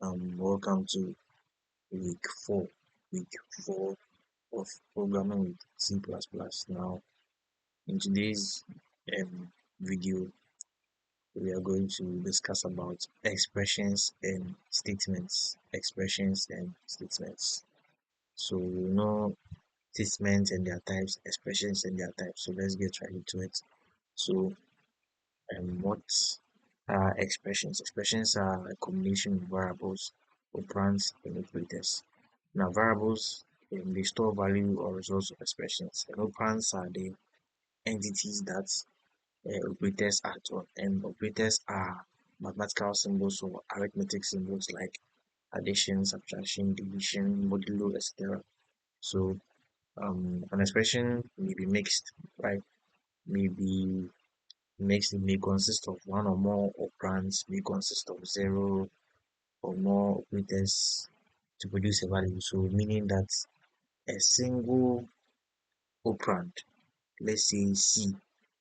Welcome to week four, week four of programming with C++. Now, in today's video, we are going to discuss about expressions and statements. Expressions and statements. So, we know statements and their types, expressions and their types. So, let's get right into it. So, what are expressions? Expressions are a combination of variables, operands, and operators. Now, variables they store value or results of expressions, and operands are the entities that operators act on, and operators are mathematical symbols or arithmetic symbols like addition, subtraction, division, modulo, etc. So, an expression may be mixed, right? Maybe mixed, it may consist of one or more operands, may consist of zero or more operators to produce a value. So, meaning that a single operand, let's say C,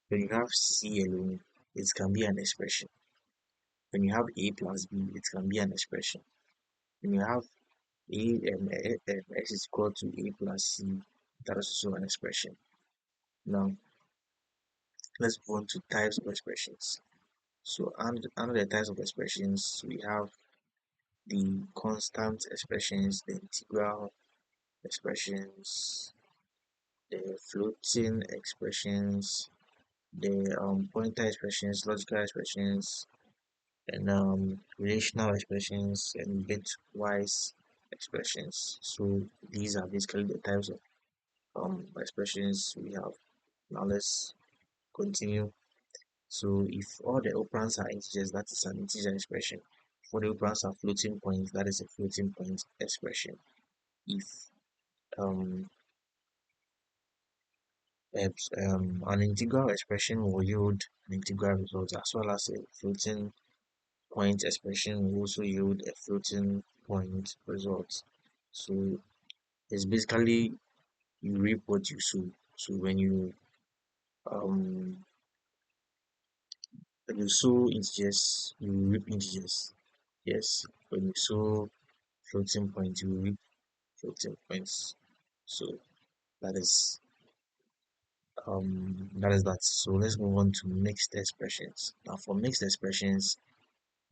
when you have C alone, it can be an expression. When you have A plus B, it can be an expression. When you have X is equal to A plus C, that is also an expression. Now, let's move on to types of expressions. So, under the types of expressions, we have the constant expressions, the integral expressions, the floating expressions, the pointer expressions, logical expressions, and relational expressions and bitwise expressions. So these are basically the types of expressions we have. Now let's continue. So if all the operands are integers, that is an integer expression. If all the operands are floating points, that is a floating point expression. If um, an integral expression will yield an integral result as well as a floating point expression will also yield a floating point result. So it's basically you reap what you sow. So um when you sow integers, you reap integers. Yes, when you sow floating points, you reap floating points. So that is that. So let's move on to mixed expressions. Now for mixed expressions,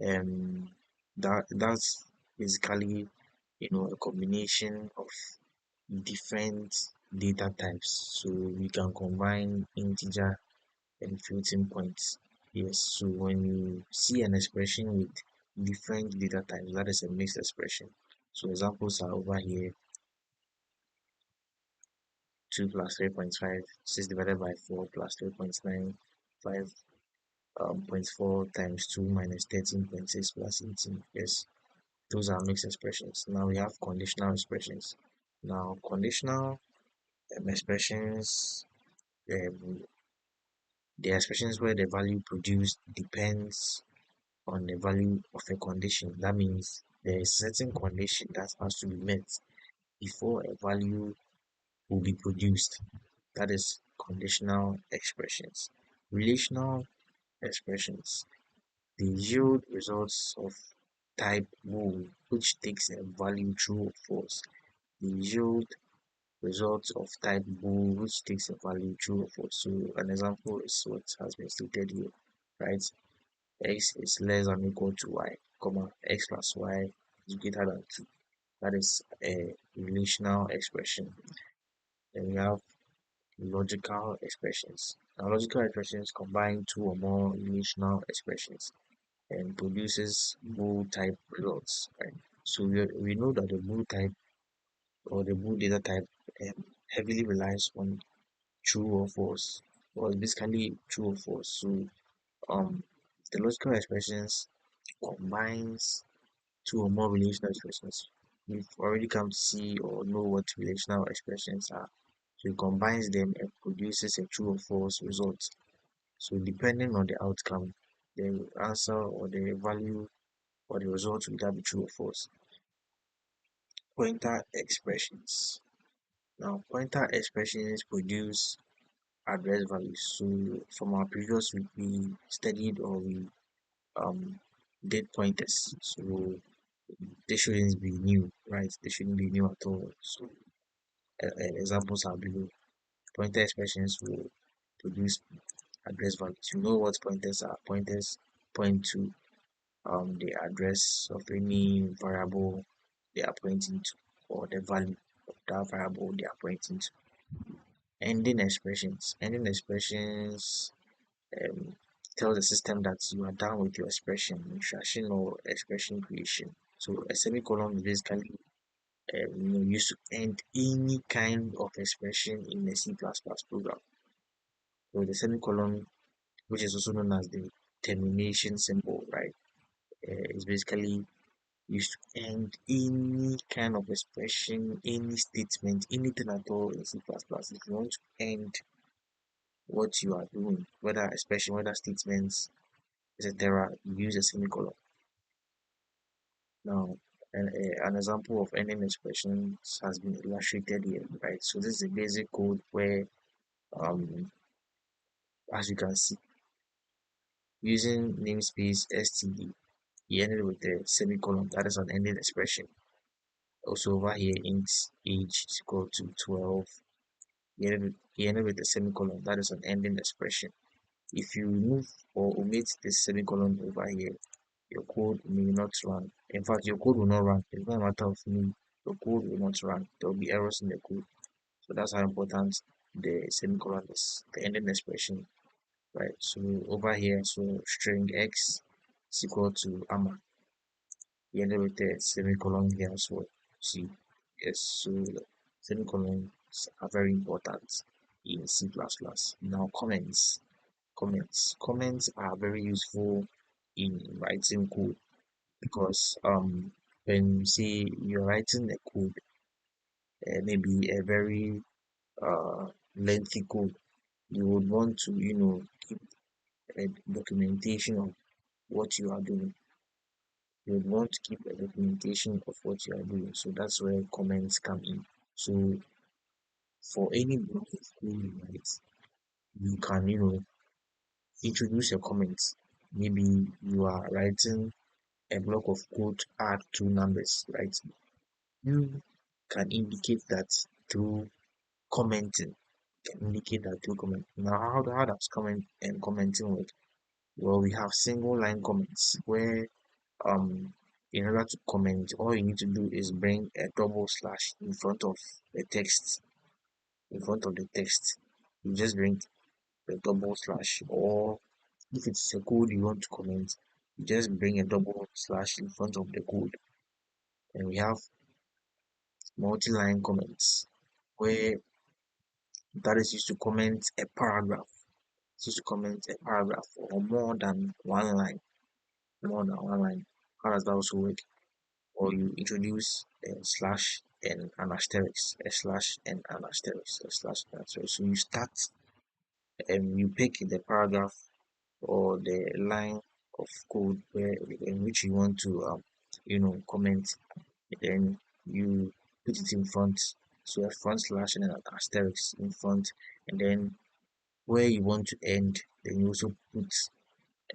um that's basically a combination of different data types. So we can combine integer and floating points. Yes, so when you see an expression with different data types, that is a mixed expression. So examples are over here: 2 plus 3.5, 6 divided by 4 plus 3.9, 5 point 4 times 2 minus 13.6 plus 18. Yes, those are mixed expressions. Now we have conditional expressions. Now conditional expressions, um, the expressions where the value produced depends on the value of a condition. That means there is a certain condition that has to be met before a value will be produced. That is conditional expressions. Relational expressions, they yield results of type bool, which takes a value true or false. They yield results of type bool, which takes a value true or false. So an example is what has been stated here, right? X is less than or equal to y, comma, x plus y is greater than 2. That is a relational expression. Then we have logical expressions. Now, logical expressions combine two or more relational expressions and produces bool type results, right? So we know that the bool type or the bool data type heavily relies on true or false, or basically true or false. So the logical expressions combines two or more relational expressions. We've already come to see or know what relational expressions are. So it combines them and produces a true or false result. So depending on the outcome, the answer or the value or the result will either be true or false. Pointer expressions. Now pointer expressions produce address values. So from our previous week we studied or we um did pointers. So They shouldn't be new, right? They shouldn't be new at all. So examples are below. Pointer expressions will produce address values. You know what pointers are. Pointers point to the address of any variable they are pointing to, or the value of that variable they are pointing to. Ending expressions. Ending expressions um, tell the system that you are done with your expression, instruction, or expression creation. So a semicolon is basically used to end any kind of expression in a C++ program. So the semicolon, which is also known as the termination symbol, right, is basically used to end any kind of expression, any statement, anything at all in C++. If you want to end what you are doing, whether expression, whether statements, etc., you use a semicolon. Now, an example of ending expressions has been illustrated here, right? So this is a basic code where, um, as you can see, using namespace std, he ended with a semicolon. That is an ending expression. Also over here, int age is equal to 12. He ended with a semicolon. That is an ending expression. If you remove or omit the semicolon over here, your code may not run. In fact, your code will not run. It's not a matter of me. Your code will not run. There will be errors in the code. So that's how important the semicolon is, the ending expression, right? So over here, so string x is equal to AMA. We ended with the semicolon here as well. See, yes, so semicolons are very important in C++. Now comments are very useful in writing code because when you say you're writing a code, maybe a very lengthy code, you would want to keep a documentation of what you are doing. You would want to keep a documentation of what you are doing, so that's where comments come in. So for any block of code you write, you can introduce your comments. Maybe you are writing a block of code to add two numbers, right? You can indicate that through commenting. Can indicate that through comment. Now, how does commenting work? Well, we have single line comments where in order to comment, all you need to do is bring a double slash in front of the text. In front of the text, you just bring the double slash, or if it's a code you want to comment, you just bring a double slash in front of the code. And we have multi-line comments where that is used to comment a paragraph. It's used to comment a paragraph or more than one line. More than one line. How does that also work? Or you introduce a slash and an asterisk, a slash and an asterisk, a slash and an asterisk. So you start and you pick the paragraph or the line of code in which you want to comment. Then you put it in front, so a front slash and an asterisk in front, and then where you want to end, then you also put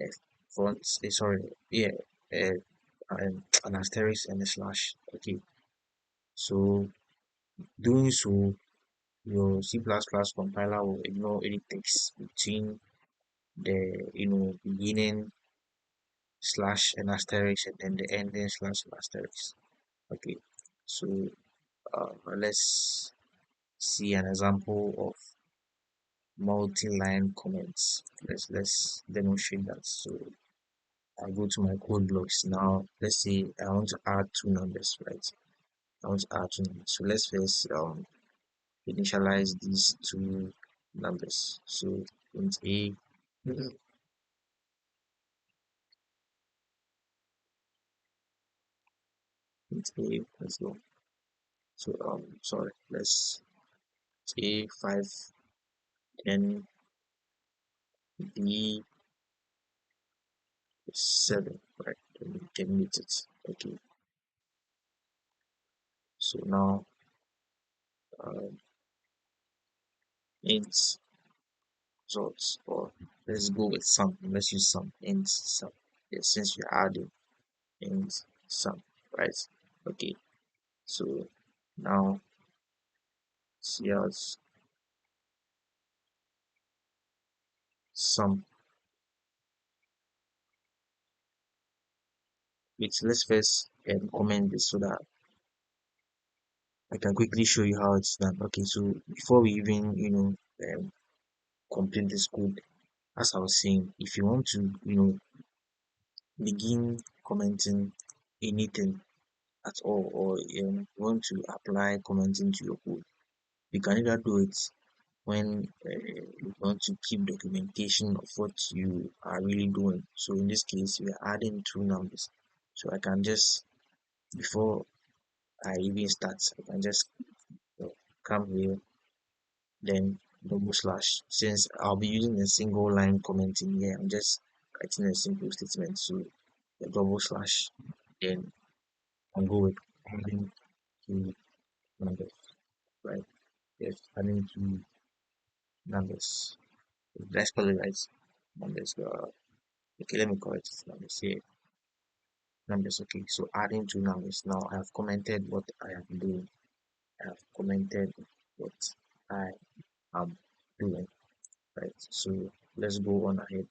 a front, sorry, yeah, uh, an asterisk and a slash. Okay, so doing so, your C++ compiler will ignore any text between the beginning slash and asterisk and then the ending slash and asterisk. Okay, so let's see an example of multi-line comments. Let's demonstrate that. So I go to my code blocks now. Let's say I want to add two numbers, right? I want to add two numbers. So let's first initialize these two numbers. So int a, int a, let's go. So sorry, let's a 5, then b 7, right? Then we terminate it. Okay. So now um, int results, or let's go with sum. Let's use sum. Int sum. Yes, since we're adding int sum. right? Okay, so now see as some. Wait, let's first comment this so that I can quickly show you how it's done. Okay, so before we even complete this code, as I was saying, if you want to begin commenting anything at all, or want to apply commenting to your code, you can either do it when you want to keep documentation of what you are really doing. So in this case, we are adding two numbers. So I can just, before I even start, I can just come here, then double slash. Since I'll be using a single line commenting here, I'm just writing a simple statement. So the double slash, then I'll go with adding two numbers, right? Yes, adding two numbers. Let's call it right numbers. Okay, let me correct it. Numbers here. Numbers. Okay, so adding two numbers. Now I have commented what I am doing. I have commented what I am doing. Right. So let's go on ahead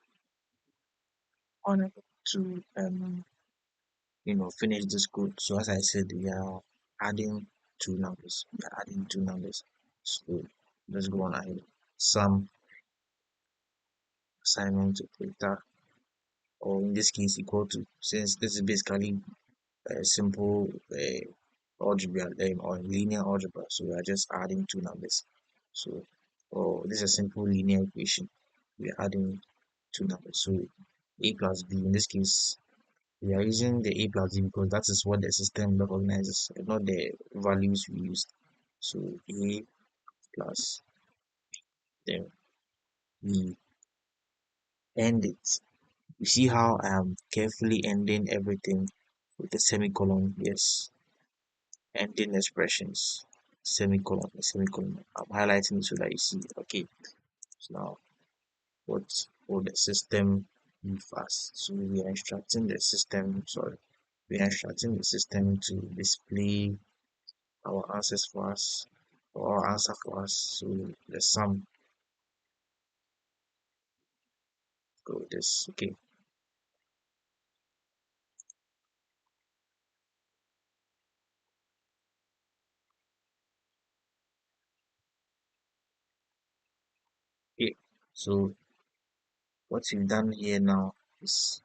to finish this code. So as I said, we are adding two numbers. We are adding two numbers. So let's go on ahead. Sum assignment operator, or in this case equal to, since this is basically a simple algebra or linear algebra, so we are just adding two numbers. So, or this is a simple linear equation. We are adding two numbers. So a plus b, in this case we are using the a plus b because that is what the system recognizes, not the values we used. So a plus, then we end it. You see how I am carefully ending everything with a semicolon. Yes, ending expressions, semicolon, a semicolon. I'm highlighting it so that you see. Okay, so now what will the system give us? So we are instructing the system, sorry, we are instructing the system to display our answers for us, or our answer for us. So the sum, go with this. Okay, okay. So what we've done here now is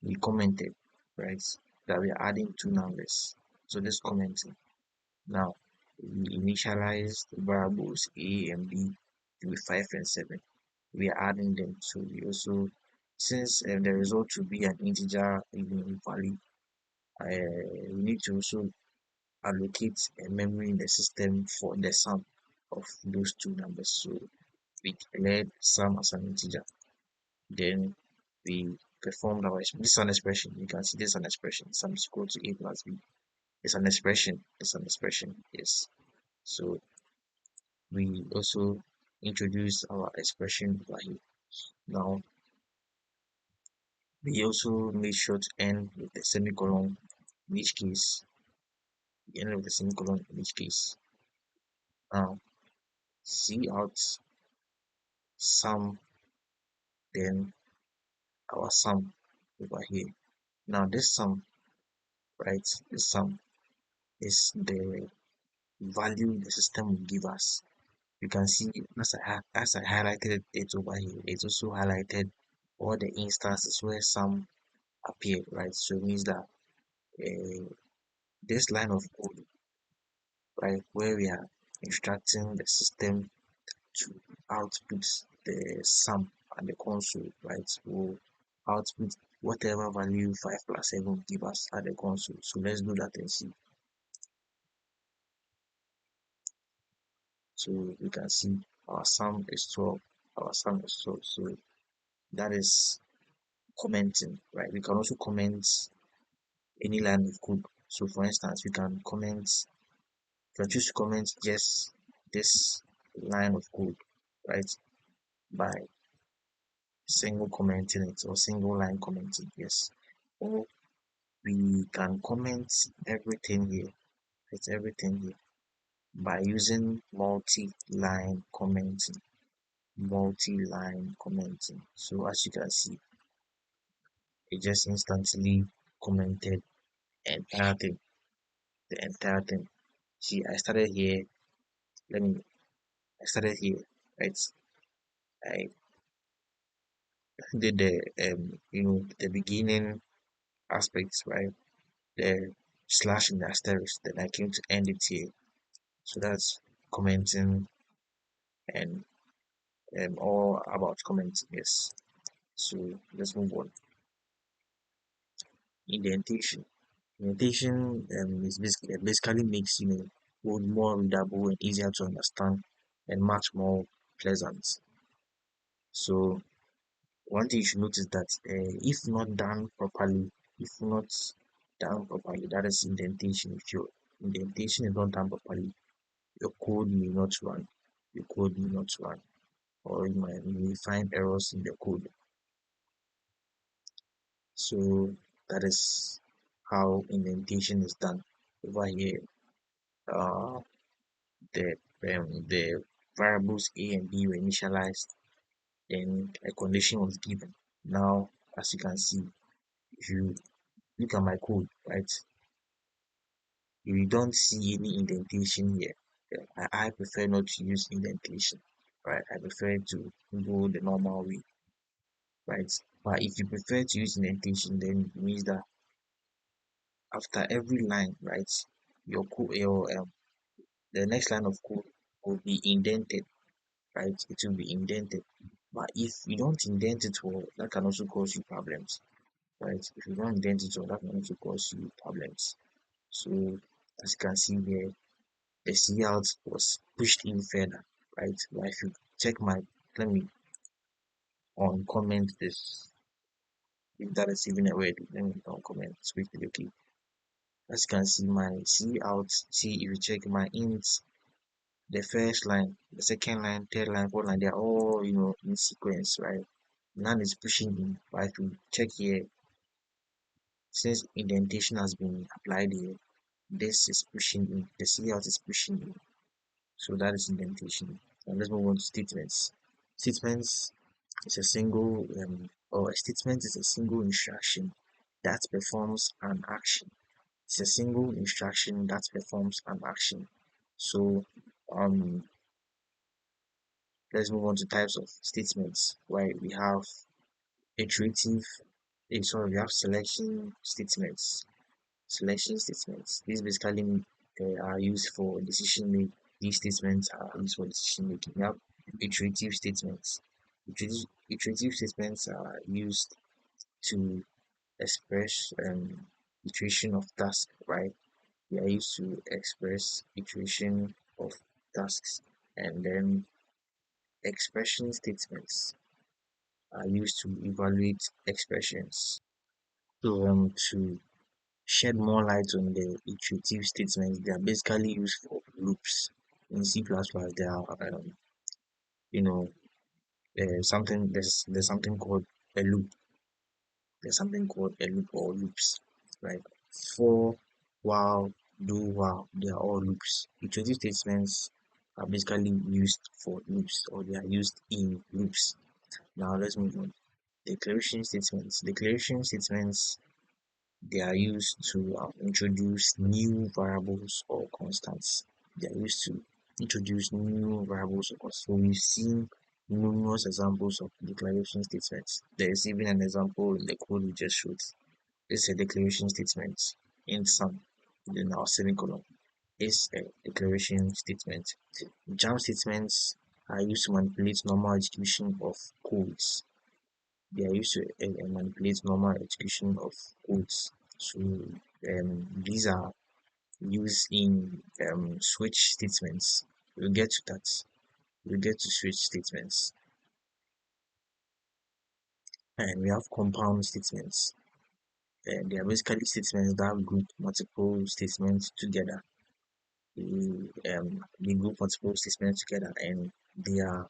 we commented, right, that we are adding two numbers. So this commenting. Now we initialize the variables a and b to be 5 and 7. We are adding them. So we also, since the result will be an integer even value, we need to also allocate a memory in the system for the sum of those two numbers. So we declared sum as an integer. Then we performed our this is an expression. You can see this is an expression. Sum is equal to a plus b. It's an expression. It's an expression. Yes. So we also introduce our expression value. Now we also make sure to end with the semicolon in each case. We end with the semicolon in each case. Now see out sum, then our sum over here. Now this sum, right? This sum is the value the system will give us. You can see as I highlighted it over here, it's also highlighted all the instances where sum appeared, right? So it means that this line of code, right, where we are instructing the system to output the sum at the console, right, will output whatever value 5 plus 7 will give us at the console. So let's do that and see. So you can see our sum is 12. Our sum is 12. So that is commenting, right? We can also comment any line of code. So for instance, we can comment, you can choose to comment just this line of code, right? By single commenting it, or single line commenting, yes. Or we can comment everything here. It's everything here by using multi-line commenting. Multi-line commenting. So as you can see, it just instantly commented entire thing, the entire thing. See, I started here. Let me. I started here, right? I did the the beginning aspects, right? The slash and the asterisk. Then I came to end it here. So that's commenting and all about commenting. Yes. So let's move on. Indentation. Indentation is basically makes code more readable and easier to understand and much more pleasant. So one thing you should notice that if not done properly, if not done properly, that is indentation. If your indentation is not done properly, your code may not run. Your code may not run, or you may find errors in the code. So that is how indentation is done. Over here, uh, the variables a and b were initialized, then a condition was given. Now, as you can see, if you look at my code, right, you don't see any indentation here. I prefer not to use indentation, right? I prefer to go the normal way, right? But if you prefer to use indentation, then it means that after every line, right, your the next line of code will be indented, right? It will be indented. But if you don't indent it well, that can also cause you problems, right? If you don't indent it well, that can also cause you problems. So as you can see here, the cout was pushed in further, right? But if you check my, let me uncomment this, if that is even a word, let me uncomment quickly, okay? As you can see, my cout, see if you check my ints, the first line, the second line, third line, fourth line, they're all in sequence, right? None is pushing in. But if you check here, since indentation has been applied here, this is pushing in, the cout is pushing in. So that is indentation. Now let's move on to statements. Statements is a single or a statement is a single instruction that performs an action. It's a single instruction that performs an action. So um let's move on to types of statements. Why we have iterative, sorry, we have selection statements. Selection statements. These basically are used for decision making. These statements are used for decision making. We have iterative statements. Iterative statements are used to express iteration of task, right? We are used to express iteration of tasks, and then expression statements are used to evaluate expressions. So to shed more light on the iterative statements, they are basically used for loops. In C++, there are you know something there's something called a loop. There's something called a loop or loops, right? For, while, do, while, they are all loops. Iterative statements are basically used for loops, or they are used in loops. Now let's move on. Declaration statements. Declaration statements, they are used to introduce new variables or constants. They are used to introduce new variables or constants. So we've seen numerous examples of declaration statements. There is even an example in the code we just showed. It's a declaration statement in sum, then our semicolon is a declaration statement. Jump statements are used to manipulate normal execution of codes. They are used to manipulate normal execution of codes. So these are used in switch statements. We'll get to that. We'll get to switch statements. And we have compound statements. They are basically statements that group multiple statements together. They group multiple statements together, and they are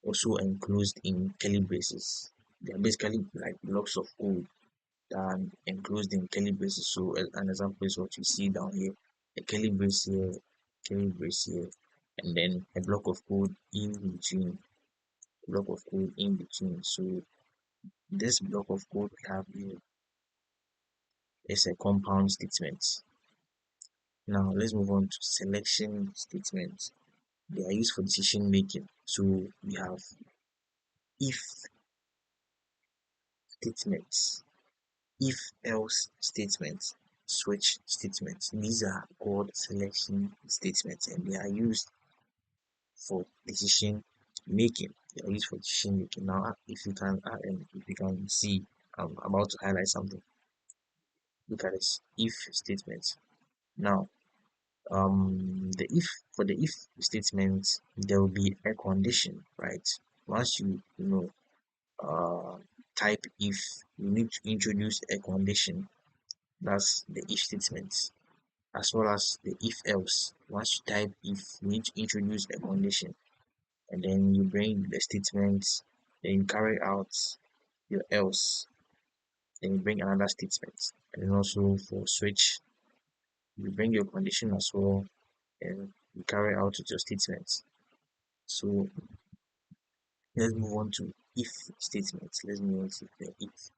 also enclosed in curly braces. They are basically like blocks of code. enclosed in curly braces. So an example is what you see down here: a curly brace here, curly brace here, and then a block of code in between. Block of code in between. So this block of code we have here is a compound statement. Now let's move on to selection statements. They are used for decision making. So we have if statements, if else statements, switch statements. These are called selection statements, and they are used for decision making. They are used for decision making. Now, if you can see, I'm about to highlight something. Look at this if statement. Now, the if for the if statement, there will be a condition, right? Once you know type if, you need to introduce a condition. That's the if statement, as well as the if else. Once you type if, you need to introduce a condition, and then you bring the statement, then you carry out your else, then you bring another statement. And then also for switch, you bring your condition as well, and you carry out with your statements. So let's move on to if statements. Let's move on to the if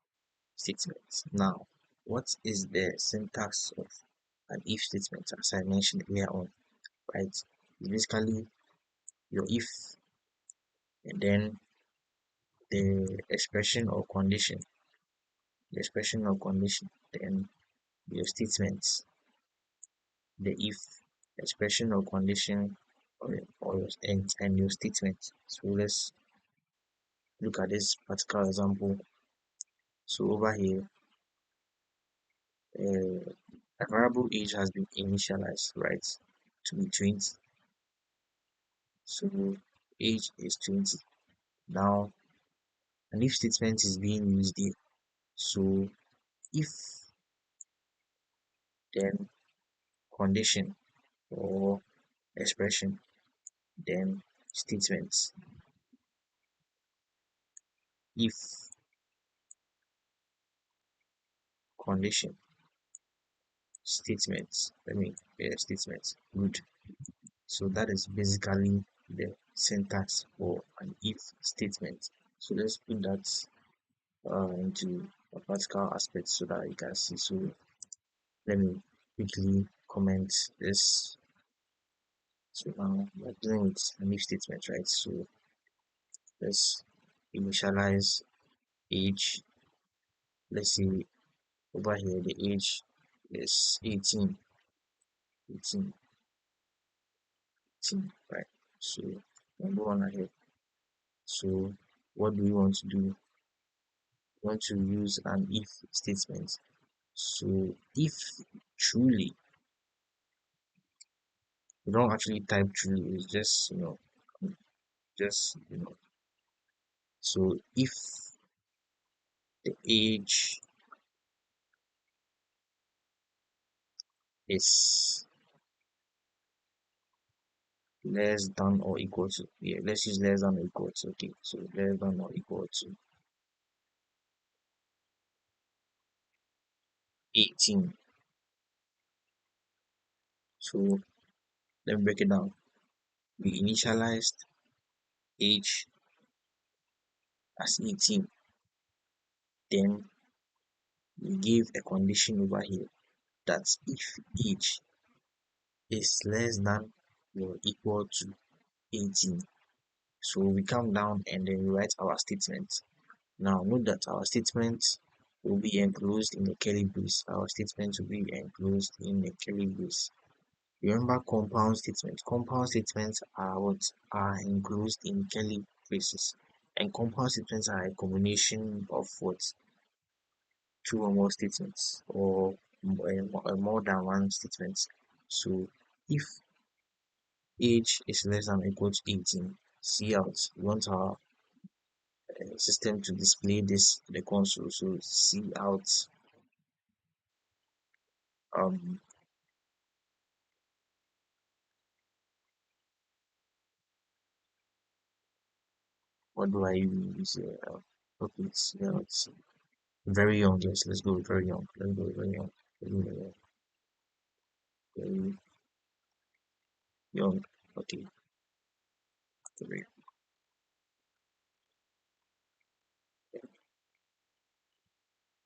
statements. Now, what is the syntax of an if statement? As I mentioned earlier on, right? It's basically your if, and then the expression or condition, then your statements, the if, expression or condition, and your statement. So let's look at this particular example. So over here, a variable age has been initialized, right, to be 20. So age is 20. Now an if statement is being used here. So if, then condition or expression, then statements. If, condition, statements. Statements. Good. So that is basically the syntax for an if statement. So let's put that into a practical aspect so that you can see. So let me quickly comment this. So now we're dealing with an if statement, right? So let's initialize age. Let's see over here the age is 18, 18, 18, right? So number one ahead. So what do we want to do? We want to use an if statement. So if truly, you don't actually type truly, it's just just so if the age is less than or equal to, yeah, let's use less than or equal to, okay, so less than or equal to 18. So let me break it down. We initialized age as 18, then we gave a condition over here that if age is less than or equal to 18. So we come down and then we write our statement. Now note that our statement will be enclosed in a curly brace. Our statement will be enclosed in a curly brace. Remember compound statements. Compound statements are what are enclosed in curly braces. And compound statements are a combination of what two or more statements, or more than one statement. So if age is less than or equal to 18, see out. We want our system to display this to the console. So see out, um what do I use here? Okay, see out. Very young, yes. Let's go with very young. Let's go with very young. Let's go with very young. Okay. Very.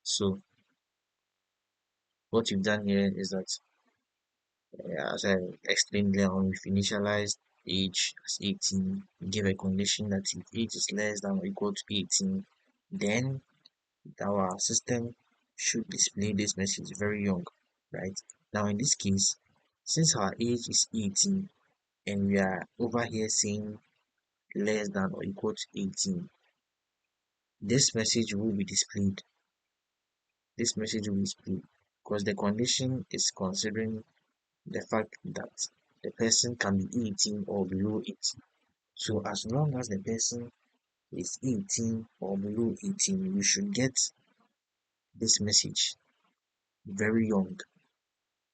So what you've done here is that, as I explained earlier on, we've initialized age as 18. We give a condition that if age is less than or equal to 18, then our system should display this message very young, right? Now in this case, since our age is 18 and we are over here saying less than or equal to 18, this message will be displayed. This message will be displayed because the condition is considering the fact that the person can be 18 or below 18. So as long as the person is 18 or below 18, you should get this message very young.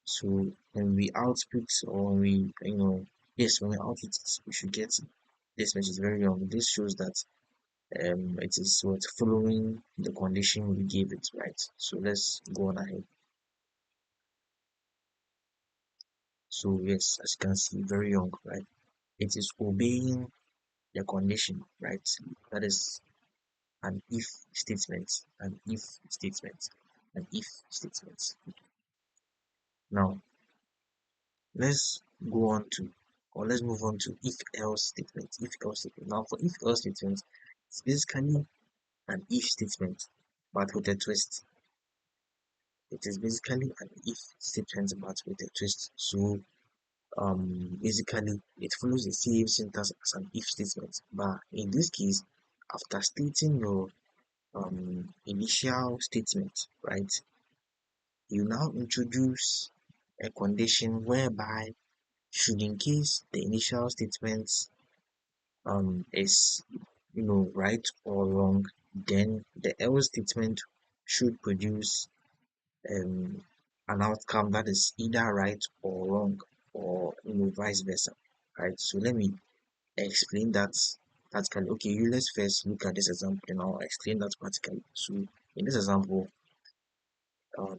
So when we output or when we, yes, when we output it, we should get this message very young. This shows that it is what following the condition we gave it, right? So let's go on ahead. So yes, as you can see, very young, right? It is obeying the condition, right? That is an if statement, an if statement, an if statement. Now let's go on to, or let's move on to if else statement. If else statement. Now for if else statement, it's basically an if statement, but with a twist. It is basically an if statement, but with a twist. So basically it follows the same syntax as an if statement, but in this case, after stating your initial statement, right, you now introduce a condition whereby should in case the initial statement is right or wrong, then the else statement should produce um an outcome that is either right or wrong, or vice versa, right? So let me explain that practically. Okay, you let's first look at this example and I'll explain that practically. So in this example, um,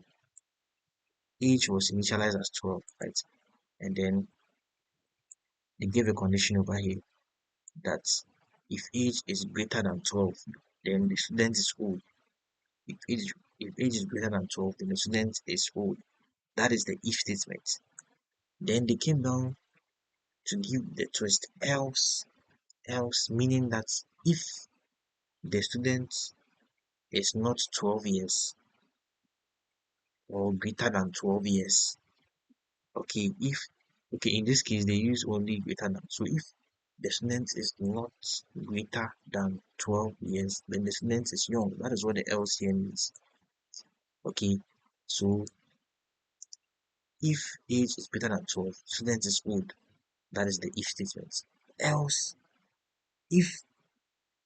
age was initialized as 12, right? And then they gave a condition over here that if age is greater than 12, then the student is old. If age is greater than 12, then the student is old. That is the if statement. Then they came down to give the twist else, meaning that if the student is not 12 years or greater than 12 years, okay, in this case they use only greater than. So if the student is not greater than 12 years, then the student is young. That is what the else here means. Okay, so if age is greater than 12, student is old. That is the if statement. Else, if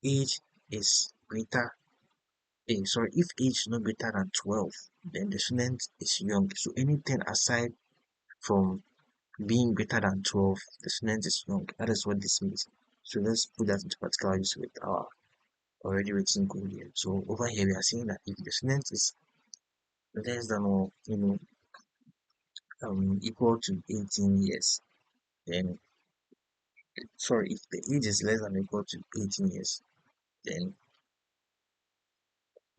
age is greater, if age is not greater than 12, then the student is young. So anything aside from being greater than 12, the student is young. That is what this means. So let's put that into practical use with our already written code here. So over here we are saying that if the student is less than or equal to 18 years, then sorry, if the age is less than or equal to 18 years, then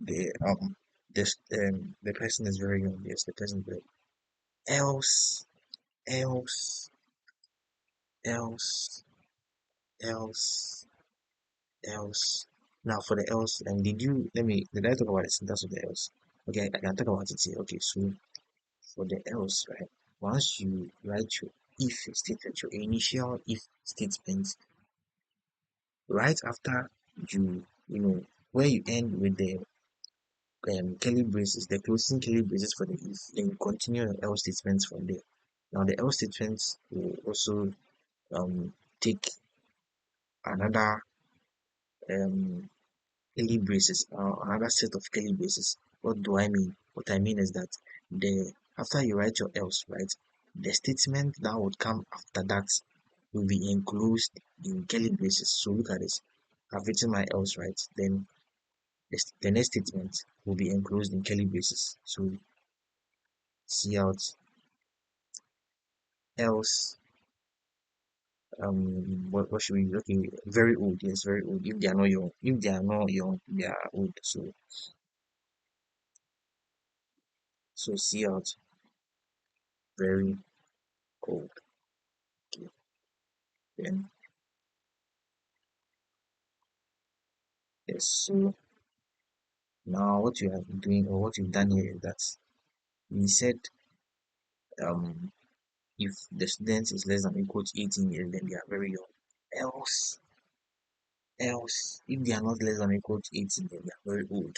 the the person is very young. Yes, the person is very else else else else else. Now for the else, and did I talk about the syntax of the else? Okay, I can talk about it here. Okay, so for the else, right? Once you write your if statement, your initial if statement, right after you where you end with the curly braces, the closing curly braces for the if, then you continue your else statements from there. Now the else statements will also take another um curly braces, another set of curly braces. What do I mean? What I mean is that the after you write your else, right, the statement that would come after that will be enclosed in curly braces. So look at this. I've written my else, right? Then The next statement will be enclosed in curly braces. So see out else what should we okay, very old, yes, very old. If they are not young, if they are not young, they are old. So see out very old. Okay. Then yes, so now what you are doing or what you've done here is that we said um if the student is less than or equal to 18 years, then they are very young. Else, if they are not less than or equal to 18, then they are very old.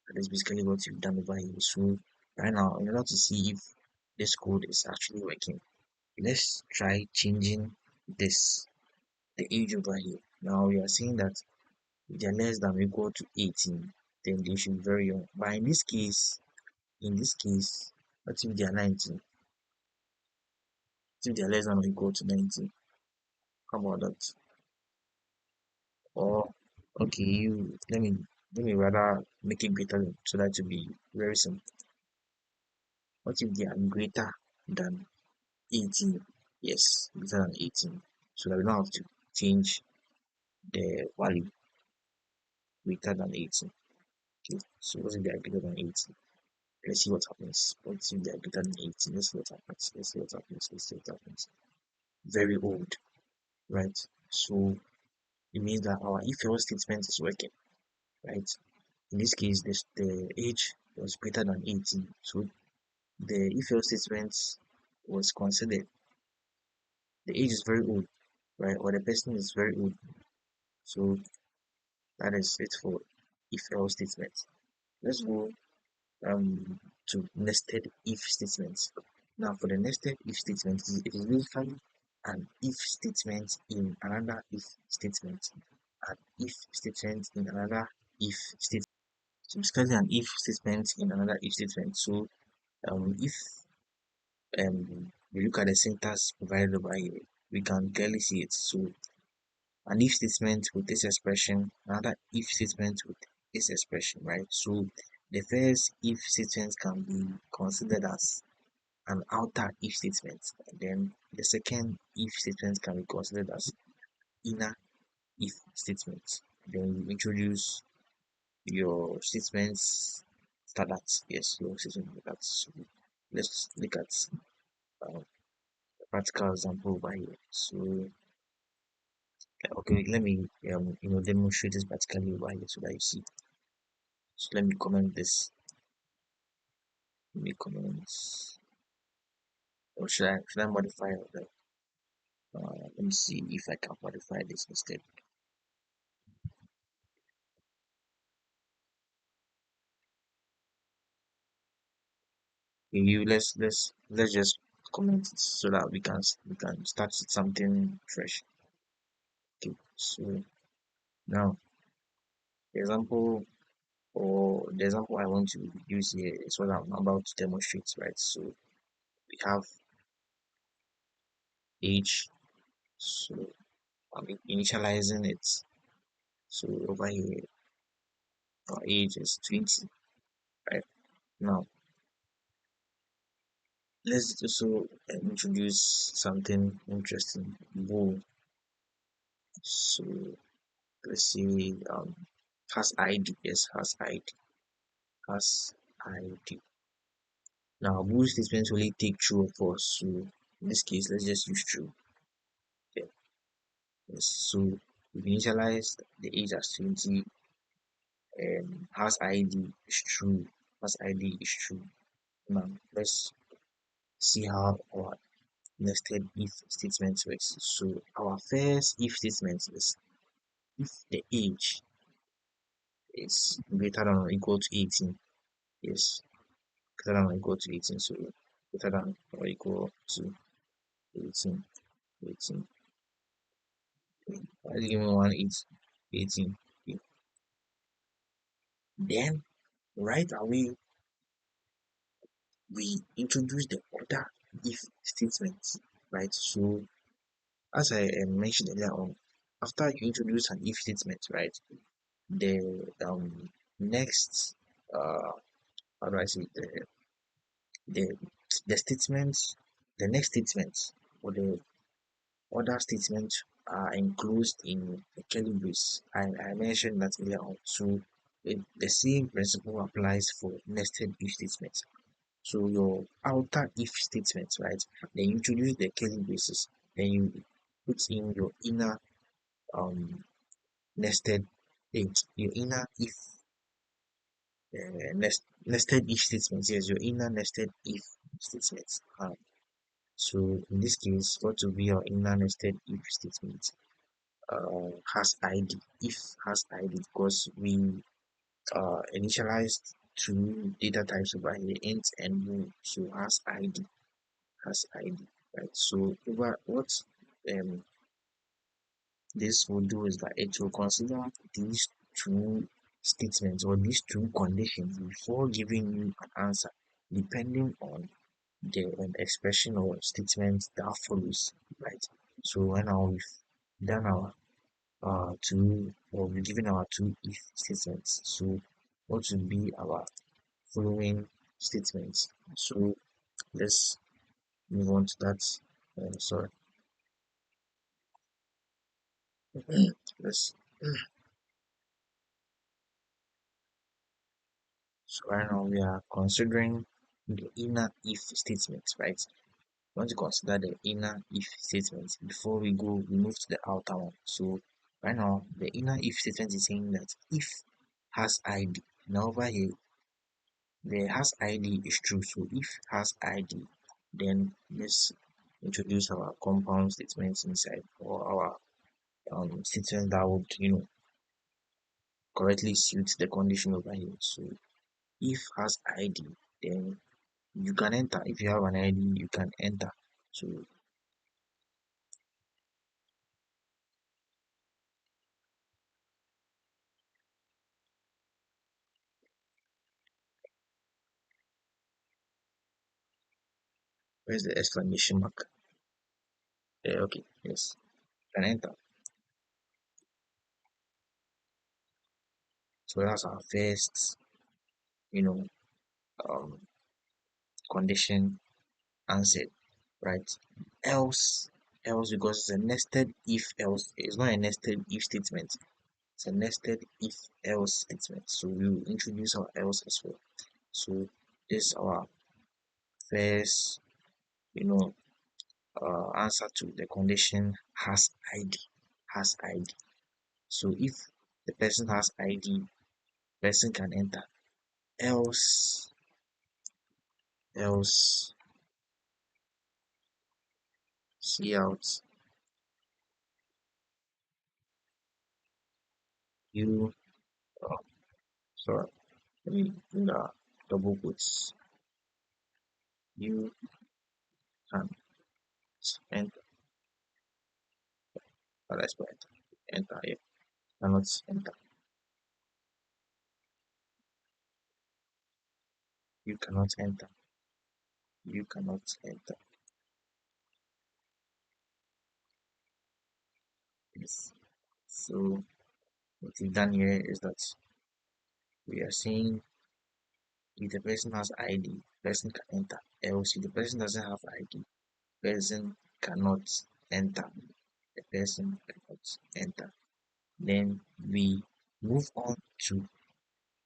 That is basically what you've done over here. So right now, in order to see if this code is actually working, let's try changing this the age over here. Now we are saying that if they are less than or equal to 18, then they should be very young. But in this case, what if they are 19? What if they are less than or equal to 19? How about that? Or okay, you let me rather make it greater so that to be very simple. What if they are greater than 18? Yes, greater than 18. So that we don't have to change the value greater than 18. Okay, so what if they are greater than 18? Let's see what happens. What if they are greater than 18? Let's see what happens. Let's see what happens. Let's see what happens. Very old, right? So it means that our if else statement is working, right? In this case, the age was greater than 18. So the if else statement was considered. The age is very old, right? Or the person is very old. So that is it for if else statement. Let's go to nested if statements. Now for the nested if statement, it is basically an if statement in another if statement, an if statement in another if statement. So basically an if statement in another if statement. So if we look at the syntax provided by here, we can clearly see it. So an if statement with this expression, another if statement with this expression, right? So the first if statement can be considered as an outer if statement, and then the second if statement can be considered as inner if statement. Then you introduce your statements standards. Yes, your statement standards. So let's look at uh, a practical example over here. So okay, let me demonstrate this practically over here so that you see. So let me comment this. Let me comment. Or should I modify the? Let me see if I can modify this instead. You let's just comment it so that we can start with something fresh. Okay, so now the example the example I want to use here is what I'm about to demonstrate, right? So we have age, so I'm initializing it. So over here our age is 20, right? Now let's also introduce something interesting. Bool. So let's see has ID, yes, has ID, has ID. Now bool statements only take true or false. So in this case, let's just use true. Okay. Yes. So we initialize the age as 20 and has ID is true. Has ID is true. Now let's see how our nested if statement works. So our first if statement is if the age is greater than or equal to 18. Yes, greater than or equal to 18. So greater than or equal to 18. 18. Why did you give me 18? Then right away we introduce the other if statement, right? So as I mentioned earlier on, after you introduce an if statement, right, the next, how do I say, the the statements, the next statements or the other statements are enclosed in the curly brace. I mentioned that earlier on. So the same principle applies for nested if statements. So your outer if statement, right? Then you introduce the curly braces. Then you put in your inner um nested your inner if nested if statements. Yes, your inner nested if statements. So in this case, what will be your inner nested if statement? Has ID. If has ID because we initialized two data types over here, int and bool. So has ID, right? So over what um this will do is that it will consider these two statements or these two conditions before giving you an answer, depending on the expression or statement that follows, right? So when now we've done our two or we've given our two if statements, so what would be our following statements? So let's move on to that. Sorry, let's. So right now we are considering the inner if statements, right? We want to consider the inner if statements before we move to the outer one. So right now the inner if statement is saying that if has ID. Now over here the has ID is true. So if has ID, then let's introduce our compound statements inside or our statements that would correctly suit the condition over here. So if has ID, then you can enter. If you have an ID, you can enter. So where's the exclamation mark? Okay, yes, you can enter. So that's our first, you know, um, condition answered, right? Else, else because it's a nested if else. It's not a nested if statement. It's a nested if else statement. So we will introduce our else as well. So this is our first, you know, answer to the condition has ID. Has ID. So if the person has ID, person can enter. Else see out you. Uh, sorry, let me in the double quotes. You can enter. Let's put enter. Enter. Yeah, cannot enter. You cannot enter. You cannot enter. Yes. So what we've done here is that we are saying if the person has ID, person can enter. Else, if the person doesn't have ID, person cannot enter. The person cannot enter. Then we move on to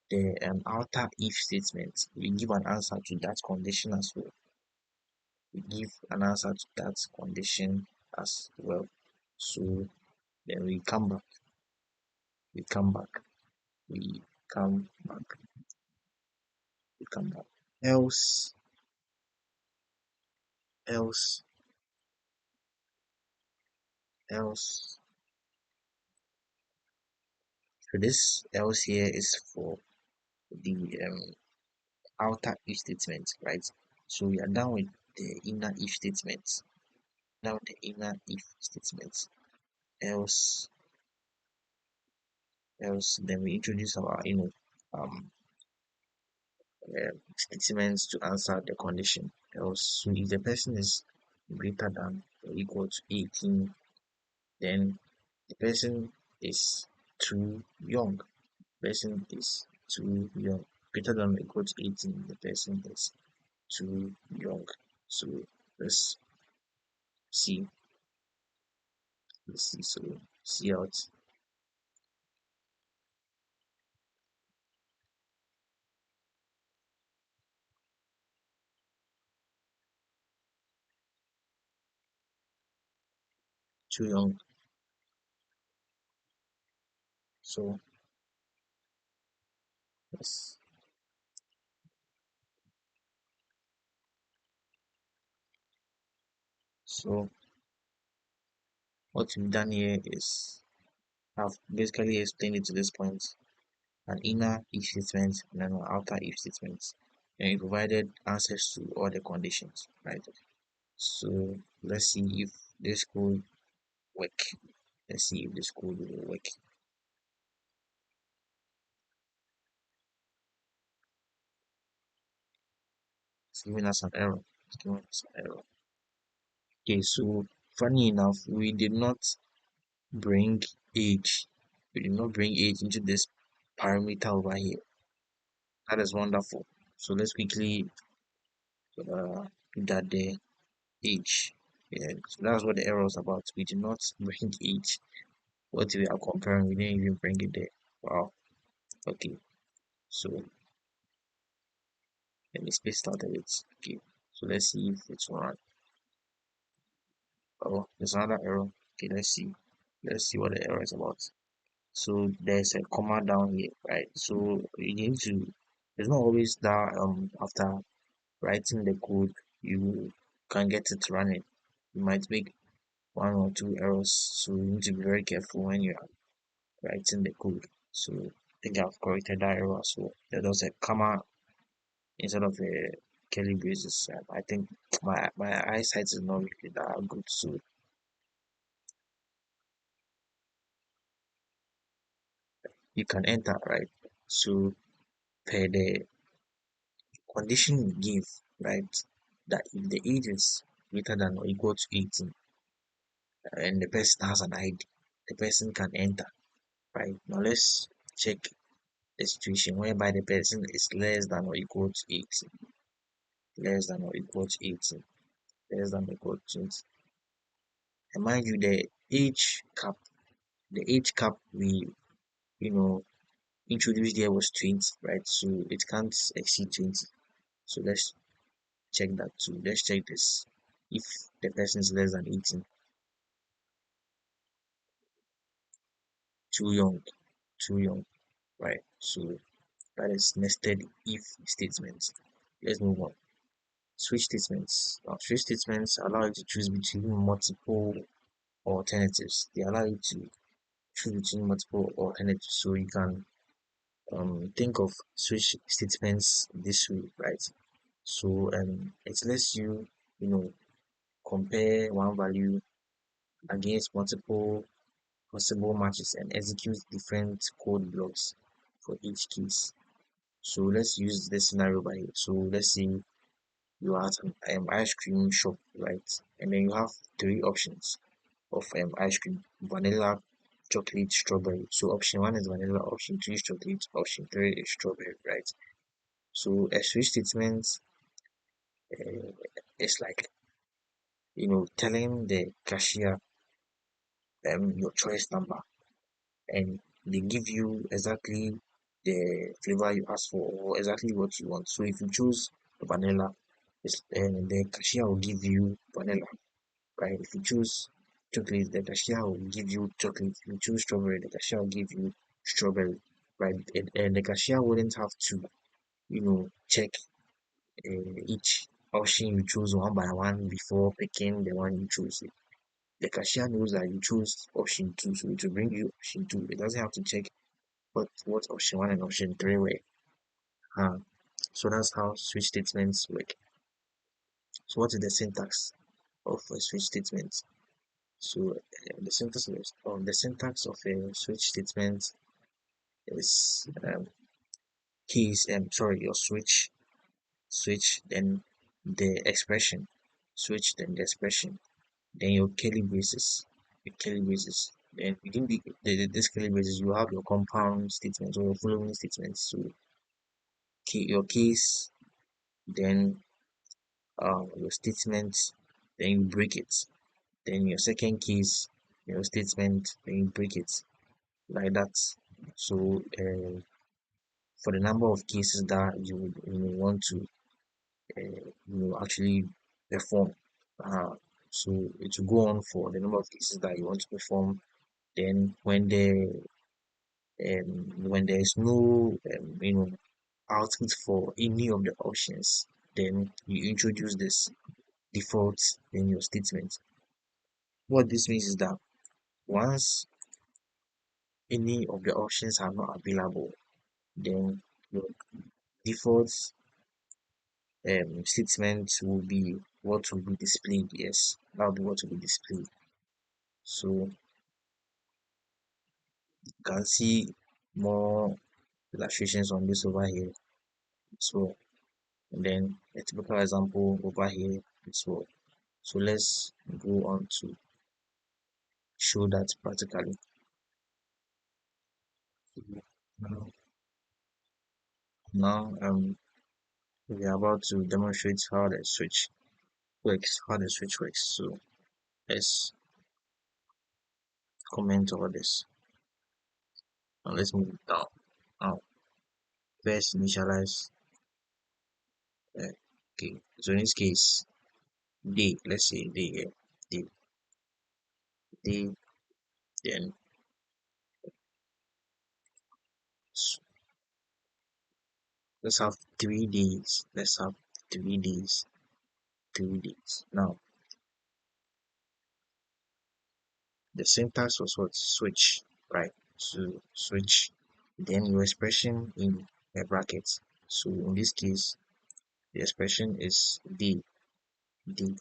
the outer if statement. We give an answer to that condition as well. We give an answer to that condition as well. So then we come back. We come back. We come back. We come back. Else, else, else. So this else here is for the outer if statement, right? So we are done with the inner if statements. Now the inner if statements. Else, else. Then we introduce our um statements to answer the condition. Else, so if the person is greater than or equal to 18, then the person is too young. Person is too young. Greater than or equal to 18, the person is too young. So let's see. Let's see. So see out too young. So yes. So what we've done here is I've basically explained it to this point. An inner if statement and an outer if statement. And we provided answers to all the conditions, right? So let's see if this could work. Let's see if this code will work. It's giving us an error. It's giving us an error. Okay, so funny enough, we did not bring age. We did not bring age into this parameter over here. That is wonderful. So let's quickly do that there. Age. Yeah, so that's what the error was about. We did not bring age. What we are comparing, we didn't even bring it there. Wow. Okay. So let me space out a bit. Okay. So let's see if it's alright. Oh, there's another error. Okay, let's see. Let's see what the error is about. So there's a comma down here, right? So you need to. It's not always that after writing the code you can get it running. You might make one or two errors, so you need to be very careful when you are writing the code. So I think I've corrected that error as well. There was a comma instead of a curly braces. I think my eyesight is not really that good, so you can enter, right? So per the condition we give, right, that if the age is greater than or equal to 18 and the person has an ID, the person can enter, right? Now let's check the situation whereby the person is less than or equal to 18, less than or equal to 18, less than or equal to 20. And mind you, the age cap we, you know, introduced there was 20, right? So it can't exceed 20. So let's check that too. Let's check this. If the person is less than 18, too young, too young, right? So that is nested if statements. Let's move on. Switch statements. Now, switch statements allow you to choose between multiple alternatives. They allow you to choose between multiple alternatives. So you can think of switch statements this way, right? So it lets you, you know, compare one value against multiple possible matches and execute different code blocks for each case. So let's use this scenario by here. So let's say you are at an ice cream shop, right? And then you have three options of ice cream: vanilla, chocolate, strawberry. So option one is vanilla, option two is chocolate, option three is strawberry, right? So a switch statement is like telling the cashier your choice number, and they give you exactly the flavor you ask for or exactly what you want. So if you choose vanilla, the cashier will give you vanilla, right? If you choose chocolate, the cashier will give you chocolate. If you choose strawberry, the cashier will give you strawberry, right? And the cashier wouldn't have to, check each option you choose one by one before picking the one you choose. The cashier knows that you choose option two, so it will bring you option two. It doesn't have to check what option one and option three were. Uh, so that's how switch statements work. So what is the syntax of a switch statement? So the syntax of a switch statement is keys sorry your switch then the expression switch then the expression then your curly braces Then within this curly braces, you have your compound statements or your following statements. So your case, then your statement, then you break it. Then your second case, your statement, then you break it like that. So for the number of cases that you want to actually perform. So it will go on for the number of cases that you want to perform. Then when there is no output for any of the options, then you introduce this default in your statement. What this means is that once any of the options are not available, then your default statement will be what will be displayed. Yes, that will be what will be displayed. So you can see more illustrations on this over here as well. And then a typical example over here as well. So let's go on to show that practically. Now, now we are about to demonstrate how the switch works. So let's comment over this. Now let's move it down. Now first initialize. Okay, so in this case, day. Let's say day here. Day, day. Then let's have 3 days. Let's have 3 days. 3 days. Now the syntax was what? Switch, right? So switch, then your expression in a bracket. So in this case, the expression is d. The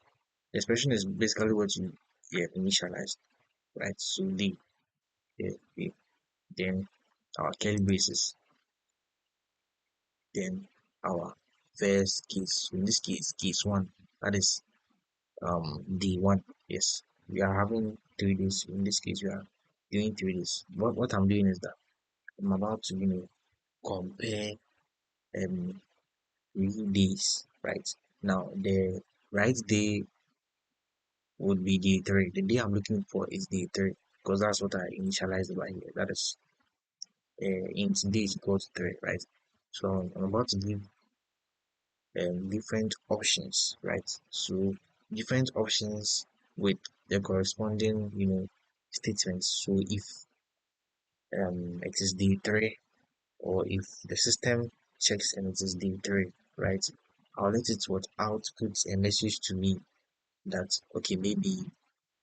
expression is basically what you initialized, right? So d, then our curly braces, then our first case. So in this case, case one, that is d1. Yes, we are having 3 days. In this case, we are doing 3 days. What I'm doing is that I'm about to compare um 3 days, right? Now the right day would be day three. The day I'm looking for is day three because that's what I initialized by here. That is int days equals three, right? So I'm about to give different options, right? So different options with the corresponding statements. So if it is day three, or if the system checks and it is day three, right? I'll let it what output a message to me that okay, maybe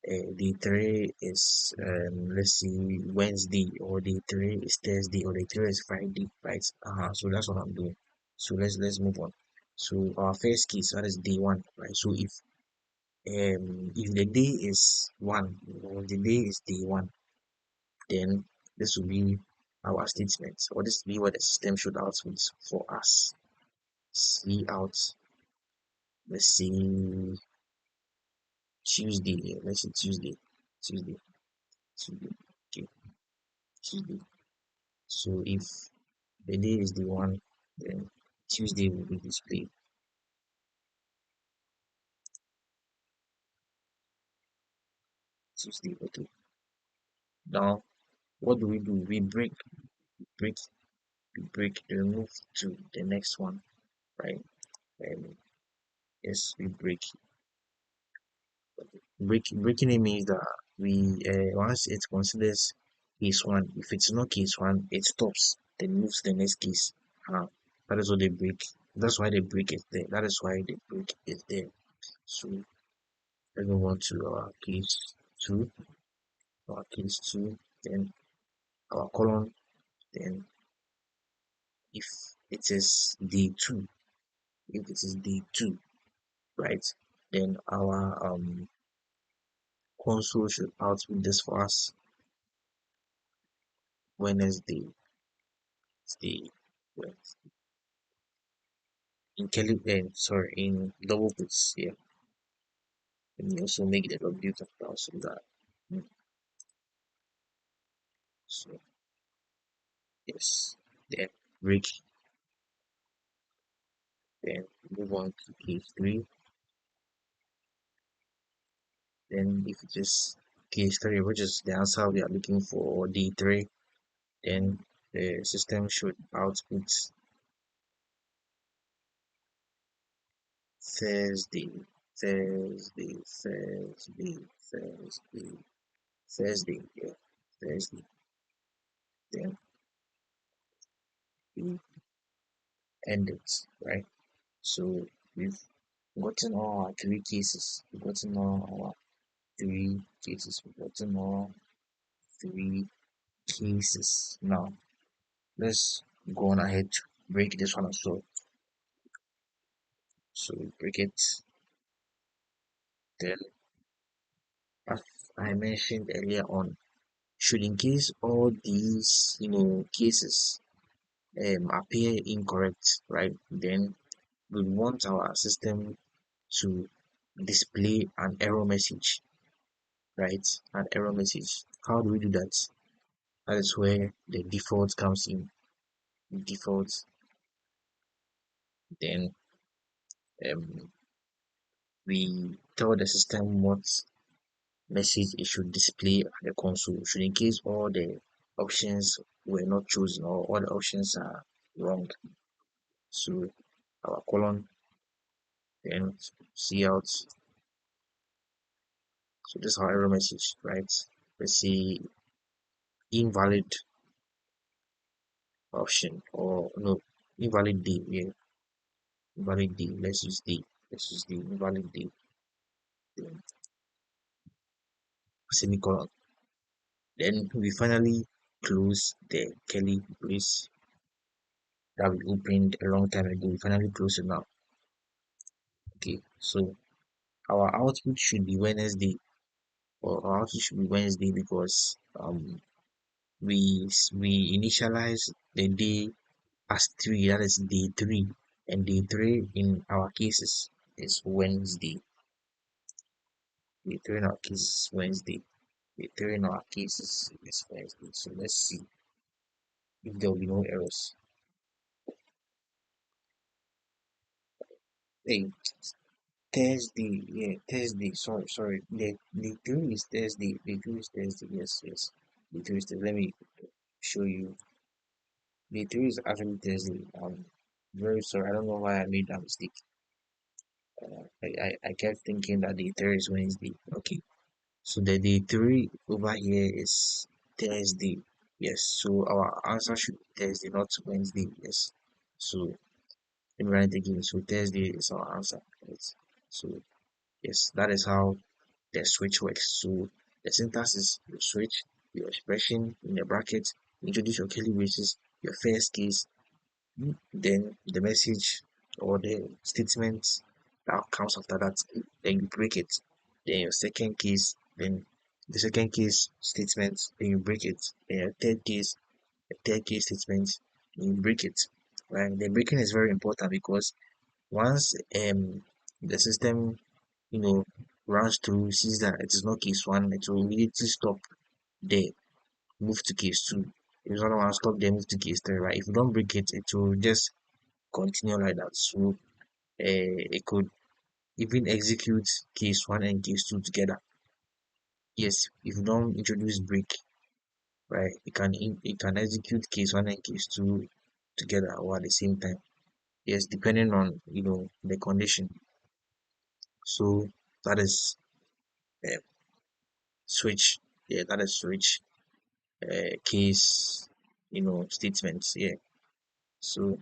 day three is let's see Wednesday, or day three is Thursday, or day three is Friday, right? So that's what I'm doing. So let's move on. So our first case, that is day one, right? So if the day is one, or the day is day one, then this will be our statement, or this will be what the system should output for us. See out, let's see Tuesday. Let's say Tuesday, Tuesday. Okay, Tuesday. So if the day is the one, then Tuesday will be displayed. Tuesday, okay. Now, what do? We break, break, then move to the next one, right? And yes, we breaking it means that we once it considers case one, if it's not case one, it stops, then moves to the next case. That is what they break. That's why they break it there. That is why they break it there. So let's move on to two, our case two, then our column, then if it is day 2, if it is day 2, right, then our console should output this for us. Wednesday, Wednesday, Wednesday. In Kelly, sorry, in double quotes, yeah. And you also make the W capital so that Yes. Then break. Then move on to case 3. Then if it is case 3, which is the answer we are looking for, D3, then the system should output Thursday, Thursday, Thursday, Thursday, Thursday, yeah, Thursday. Then we end it, right? So we've gotten all our 3 cases. We've gotten all our 3 cases. We've gotten all 3 cases. Now let's go on ahead to break this one as well. So we break it. Then, as I mentioned earlier on, should in case all these cases appear incorrect, right? Then we want our system to display an error message, right? An error message. How do we do that? That is where the default comes in. Default. Then um, we tell the system what message it should display at the console. Should in case all the options were not chosen or all the options are wrong. So our colon, then see out. So this is our error message, right? Let's say invalid option or no, invalid D. Yeah, invalid D. Let's use D. Let's use the invalid D. Then semicolon. Then we finally close the curly brace that we opened a long time ago. We finally close it now. Okay, so our output should be Wednesday, or our output should be Wednesday because we initialize the day as 3, that is day 3, and day 3 in our cases is Wednesday. Day 3 in our cases is Wednesday. Day 3 in our cases is Wednesday. So let's see if there will be no errors. Hey, Thursday, yeah, Thursday. Sorry. The 3 is Thursday. The 3 is Thursday. Yes, yes. The 3 is Thursday. Let me show you. The 3 is actually Thursday. Very sorry. I don't know why I made that mistake. I kept thinking that the 3 is Wednesday. Okay. So the day 3 over here is Thursday. Yes. So our answer should be Thursday, not Wednesday. Yes. So let me write it again. So Thursday is our answer. Yes. So yes, that is how the switch works. So the syntax is your switch, your expression in the bracket, introduce your curly braces, your first case, then the message or the statement that comes after that, then you break it. Then your second case, then the second case statement, then you break it. Then your third case statement, then you break it. Right? The breaking is very important because once the system runs through, sees that it is not case 1, it will immediately stop there, move to case 2. If it's not one, stop there, move to case 3, right? If you don't break it, it will just continue like that. So it could even execute case 1 and case 2 together. Yes, if you don't introduce break, right, it can execute case 1 and case 2 together or at the same time. Yes, depending on the condition. So that is uh, switch. Yeah, that is switch case statements. Yeah. So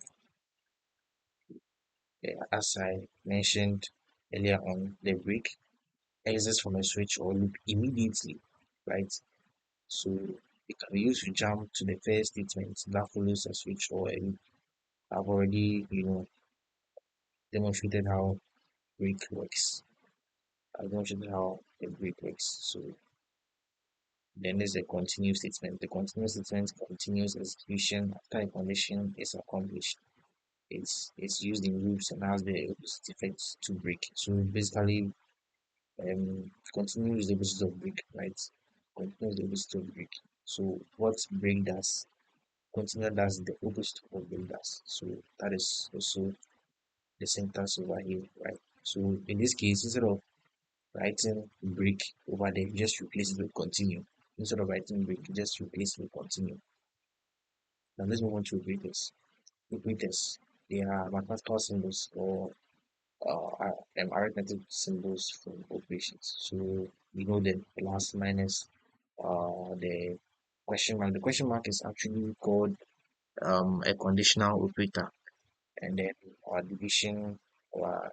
as I mentioned earlier on, the break exits from a switch or loop immediately, right? So it can be used to jump to the first statement that follows a switch or a loop. I've already, demonstrated how break works. I've demonstrated how a break works. So then there's a continue statement. The continue statement continues execution after a condition is accomplished. It's used in loops and has the opposite effect to break. So basically, continue is the opposite of break, right? Continue is the opposite of break. So what break does continue does the opposite of what break does. So that is also the sentence over here, right? So in this case, instead of writing break over there, you just replace it with continue. Instead of writing break, you just replace it with continue. Now let's move on to operators. Operators, they are mathematical symbols or arithmetic symbols for operations. So we know the plus, minus, the question mark. The question mark is actually called a conditional operator, and then or division or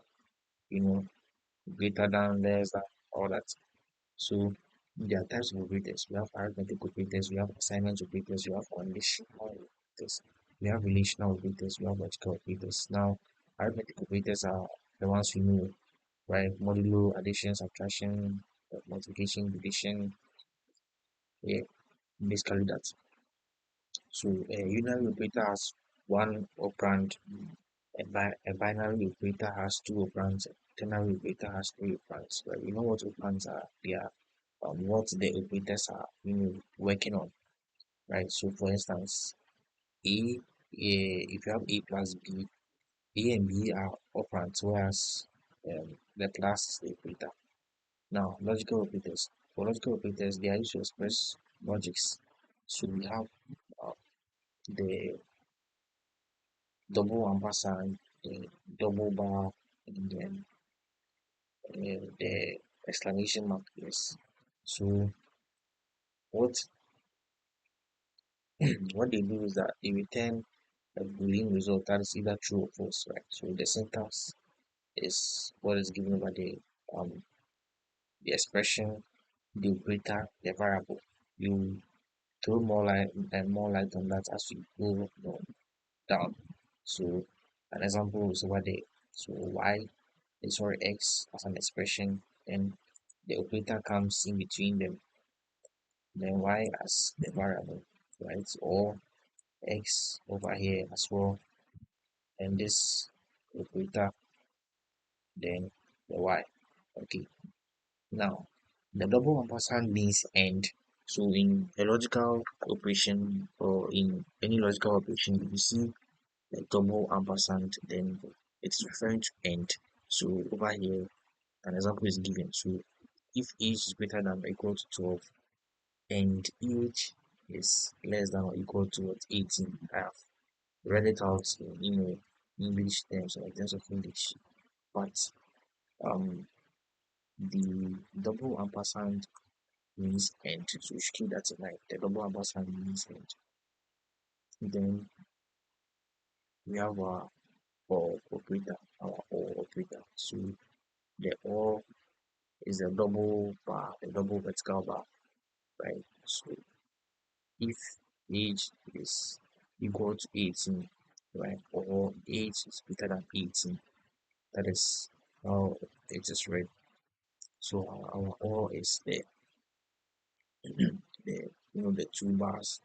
you know greater than, less than, all that. So there are types of operators. We have arithmetic operators, we have assignment operators, we have conditional operators, we have relational operators, we have logical operators. Now, arithmetic operators are the ones we know, right? Modulo, addition, subtraction, multiplication, division, yeah, basically that. So a unary operator has one operand, a binary operator has two operands, a ternary operator has three operands. Right? You know what operands are? They are what the operators are working on, right? So for instance, if you have A plus B, A and B are operands, whereas the plus is the operator. Now, logical operators. For logical operators, they are used to express logics. So we have uh, the double ampersand, the double bar, and then the exclamation mark. Yes. So what what they do is that they return a Boolean result that is either true or false, right? So the syntax is what is given over the expression, the operator, the variable. You throw more light and more light on that as you go down. So an example is over there. So y is for x as an expression, and the operator comes in between them, then y as the variable, right? Or x over here as well, and this operator, then the y. Okay. Now, the double ampersand means and. So in a logical operation or in any logical operation, you see the double ampersand, then it's referring to and. So over here, an example is given. So if age is greater than or equal to 12 and age is less than or equal to what 18, I have read it out in English terms or in terms of English, but um the double ampersand means end. So you should keep that in mind. The double ampersand means end. Then we have our or operator, our or operator. So the or is a double bar, a double vertical bar, right? So if age is equal to 18, right, or age is greater than 18, that is how it is read. So our or is the two bars,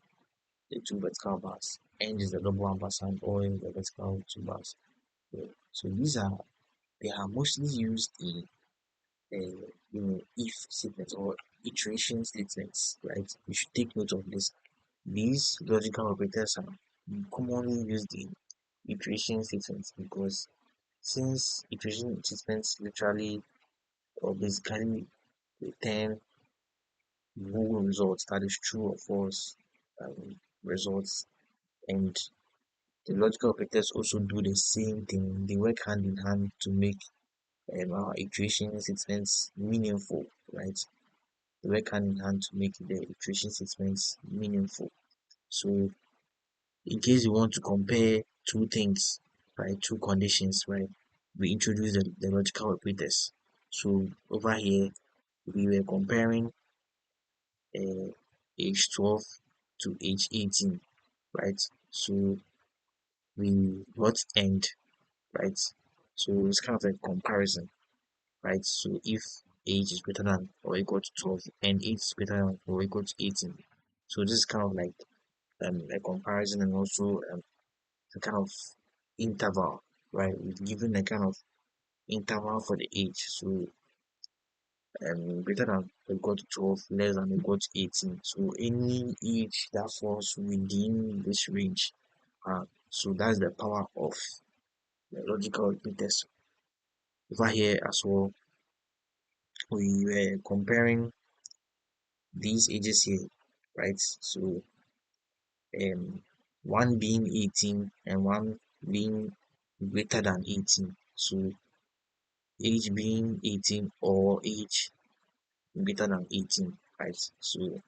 the two vertical bars. End is the double ampersand, or is the vertical two bars. So these are they are mostly used in if statements or iteration statements, right? You should take note of this. These logical operators are commonly used in iteration statements because since iteration statements literally or basically return whole results, that is true or false results, and the logical operators also do the same thing. They work hand in hand to make our iteration statements meaningful, right? They work hand in hand to make the iteration statements meaningful. So in case you want to compare two things, right, two conditions, right, we introduce the logical operators. So over here we were comparing uh, age 12 to age 18, right? So we got end, right? So it's kind of a comparison, right? So if age is greater than or equal to 12 and age is greater than or equal to 18, so this is kind of like a comparison and also a kind of interval, right? We've given a kind of interval for the age. So greater than or equal to 12, less than or equal to 18. So any age that falls within this range, so that's the power of the logical operators. Over here as well, we were comparing these ages here, right? So one being 18 and one being greater than 18. So age being 18 or age greater than 18, right? So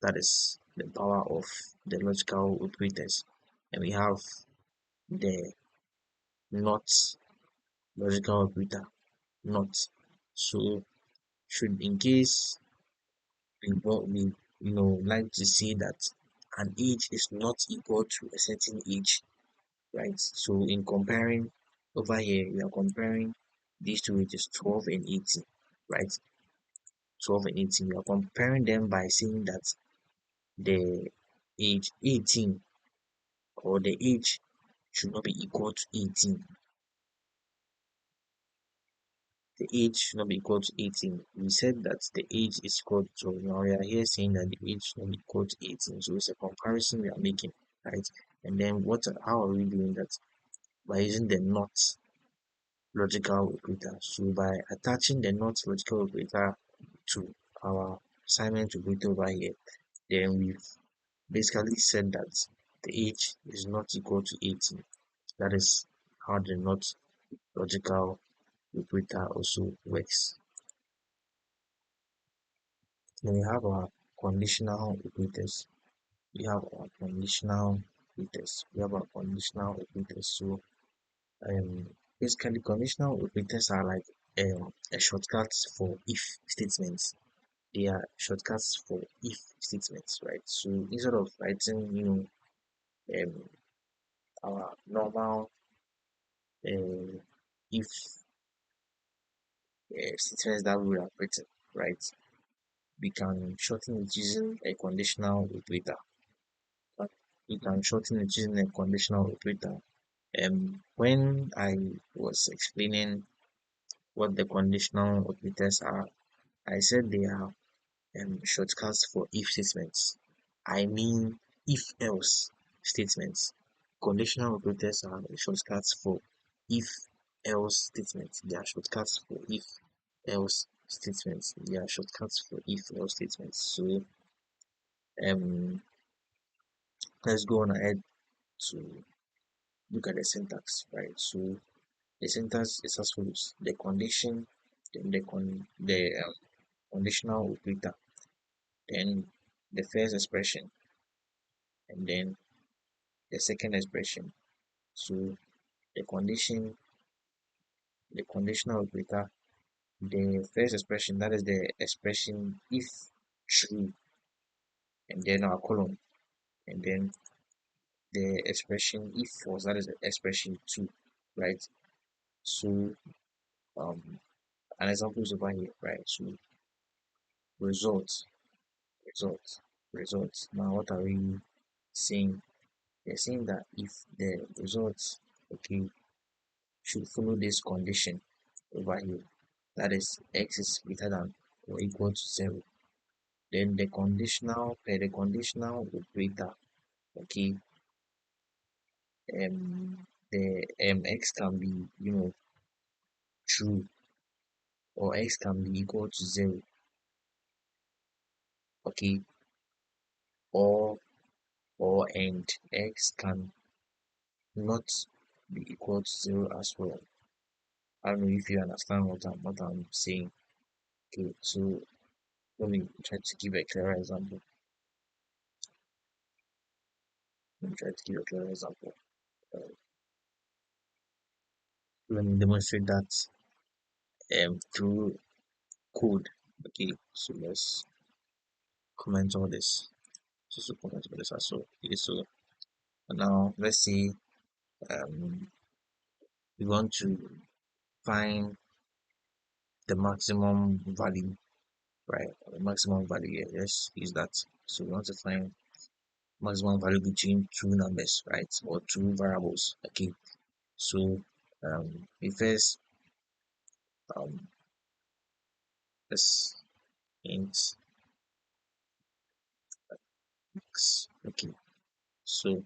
that is the power of the logical operators. And we have the not logical operator, not. So should in case we like to say that an age is not equal to a certain age, right? So in comparing over here, we are comparing these two ages, 12 and 18, right? 12 and 18. We are comparing them by saying that the age 18 or the age should not be equal to 18. The age should not be equal to 18. We said that the age is equal to, now we are here saying that the age should not be equal to 18. So it's a comparison we are making, right? And then how are we doing that? By using the not logical operator. So by attaching the not logical operator to our assignment operator over here, then we've basically said that the age is not equal to 18. That is how the not logical operator also works. Then we have our conditional operators. We have our conditional operators. We have our conditional operators. So basically conditional operators are like a shortcut for if statements. They are shortcuts for if statements, right? So instead of writing, um, our normal if statements that we have written, right? We can shorten it using a conditional operator. We can shorten it using a conditional operator. When I was explaining what the conditional operators are, I said they are shortcuts for if statements. I mean if else statements. Conditional operators are shortcuts for if else statements. They are shortcuts for if else statements. They are shortcuts for if else statements. So um let's go on ahead to look at the syntax, right? So the syntax is as follows: the condition, then the conditional operator, then the first expression, and then the second expression. So the condition, the conditional operator, the first expression, that is the expression if true, and then our colon, and then the expression if false, that is the expression two, right? So um an example is over here, right? So results, results, results. Now what are we saying? We're saying that if the results, okay, should follow this condition over here, that is x is greater than or equal to 0, then the conditional operator, okay, the x can be true, or x can be equal to 0, okay, or and x can not be equal to 0 as well. I don't know if you understand what I'm saying. Okay, so let me try to give a clearer example. Let me try to give a clearer example. Uh, Let me demonstrate that through code. Okay, so let's comment all this. So comment all this as well. Okay, so now let's see. Um, we want to find the maximum value, right? The maximum value here. Let's use that. So we want to find maximum value between two numbers, right? Or two variables. Okay, so we first um as int max. Okay, so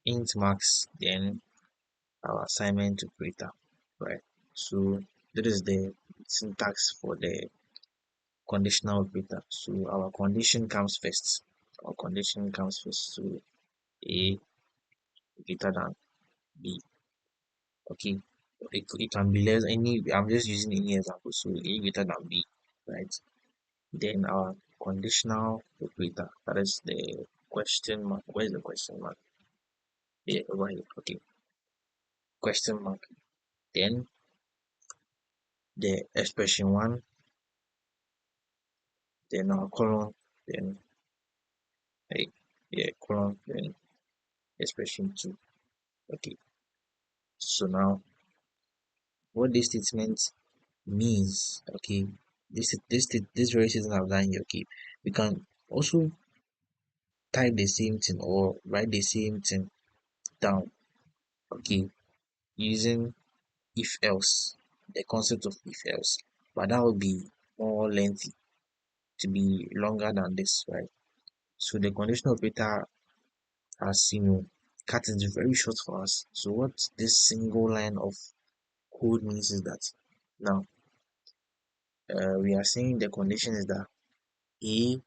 int max, then our assignment operator, right? So that is the syntax for the conditional operator. So our condition comes first. Our condition comes first. So a greater than b. Okay, it can be less any. I'm just using any example. So a greater than b, right? Then our conditional operator, that is the question mark. Where's the question mark? Yeah, over here. Okay, question mark. Then the expression one, then our colon, then a yeah, colon, then expression two. Okay, so now what this statement means, okay, this very statement I've done here, okay, we can also type the same thing or write the same thing down, okay, using if else, the concept of if else, but that would be more lengthy to be longer than this, right? So the conditional operator has, cut it very short for us. So what this single line of code means is that now we are saying the condition is that a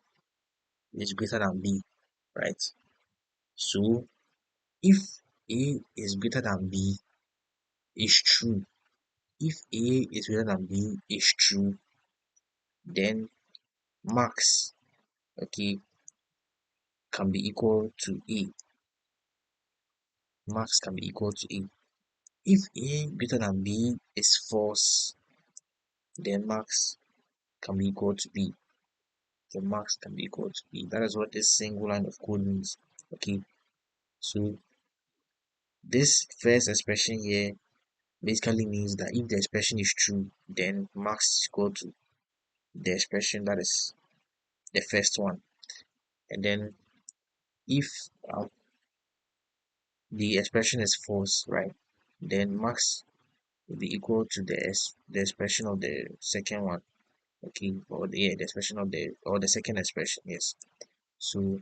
is greater than b, right? So if a is greater than b is true, if a is greater than b is true, then max, okay, can be equal to a. Max can be equal to a. If a greater than b is false, then max can be equal to b. The max can be equal to b. That is what this single line of code means. Okay, so this first expression here basically means that if the expression is true, then max is equal to the expression that is the first one. And then if the expression is false, right, then max will be equal to the expression of the second one. Okay, or the expression of the second expression, yes. So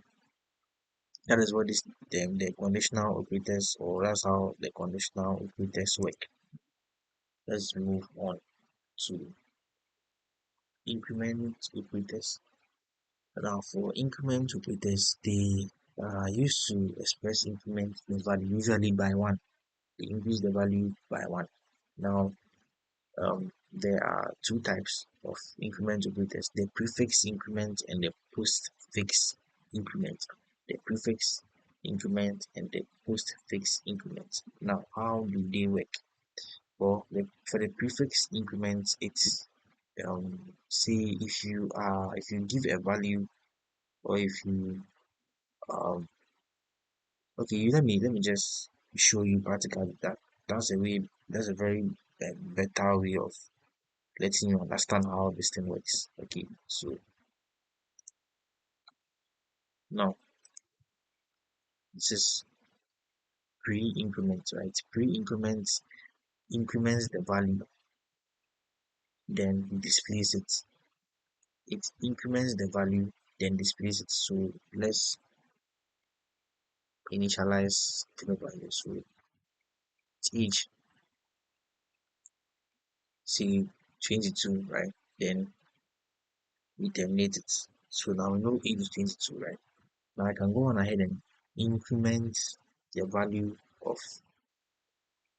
that is what is the conditional operators, or that's how the conditional operators work. Let's move on to increment operators. Now for increment operators, they are used to express increment in value usually by one. They increase the value by one. Now there are two types of increment operators: the prefix increment and the postfix increment. The prefix increment and the postfix increment. Now how do they work? Well, for the prefix increment, it's say if you give a value, or if you okay, let me just show you practically that that's a very better way of letting you understand how this thing works. Okay, so now this is pre-increment, right? Pre-increment increments the value, then displays it. It increments the value, then displays it. So let's initialize the value. So it's age, say 22, right? Then we terminate it. So now we know age is 22, right? Now I can go on ahead and increment the value of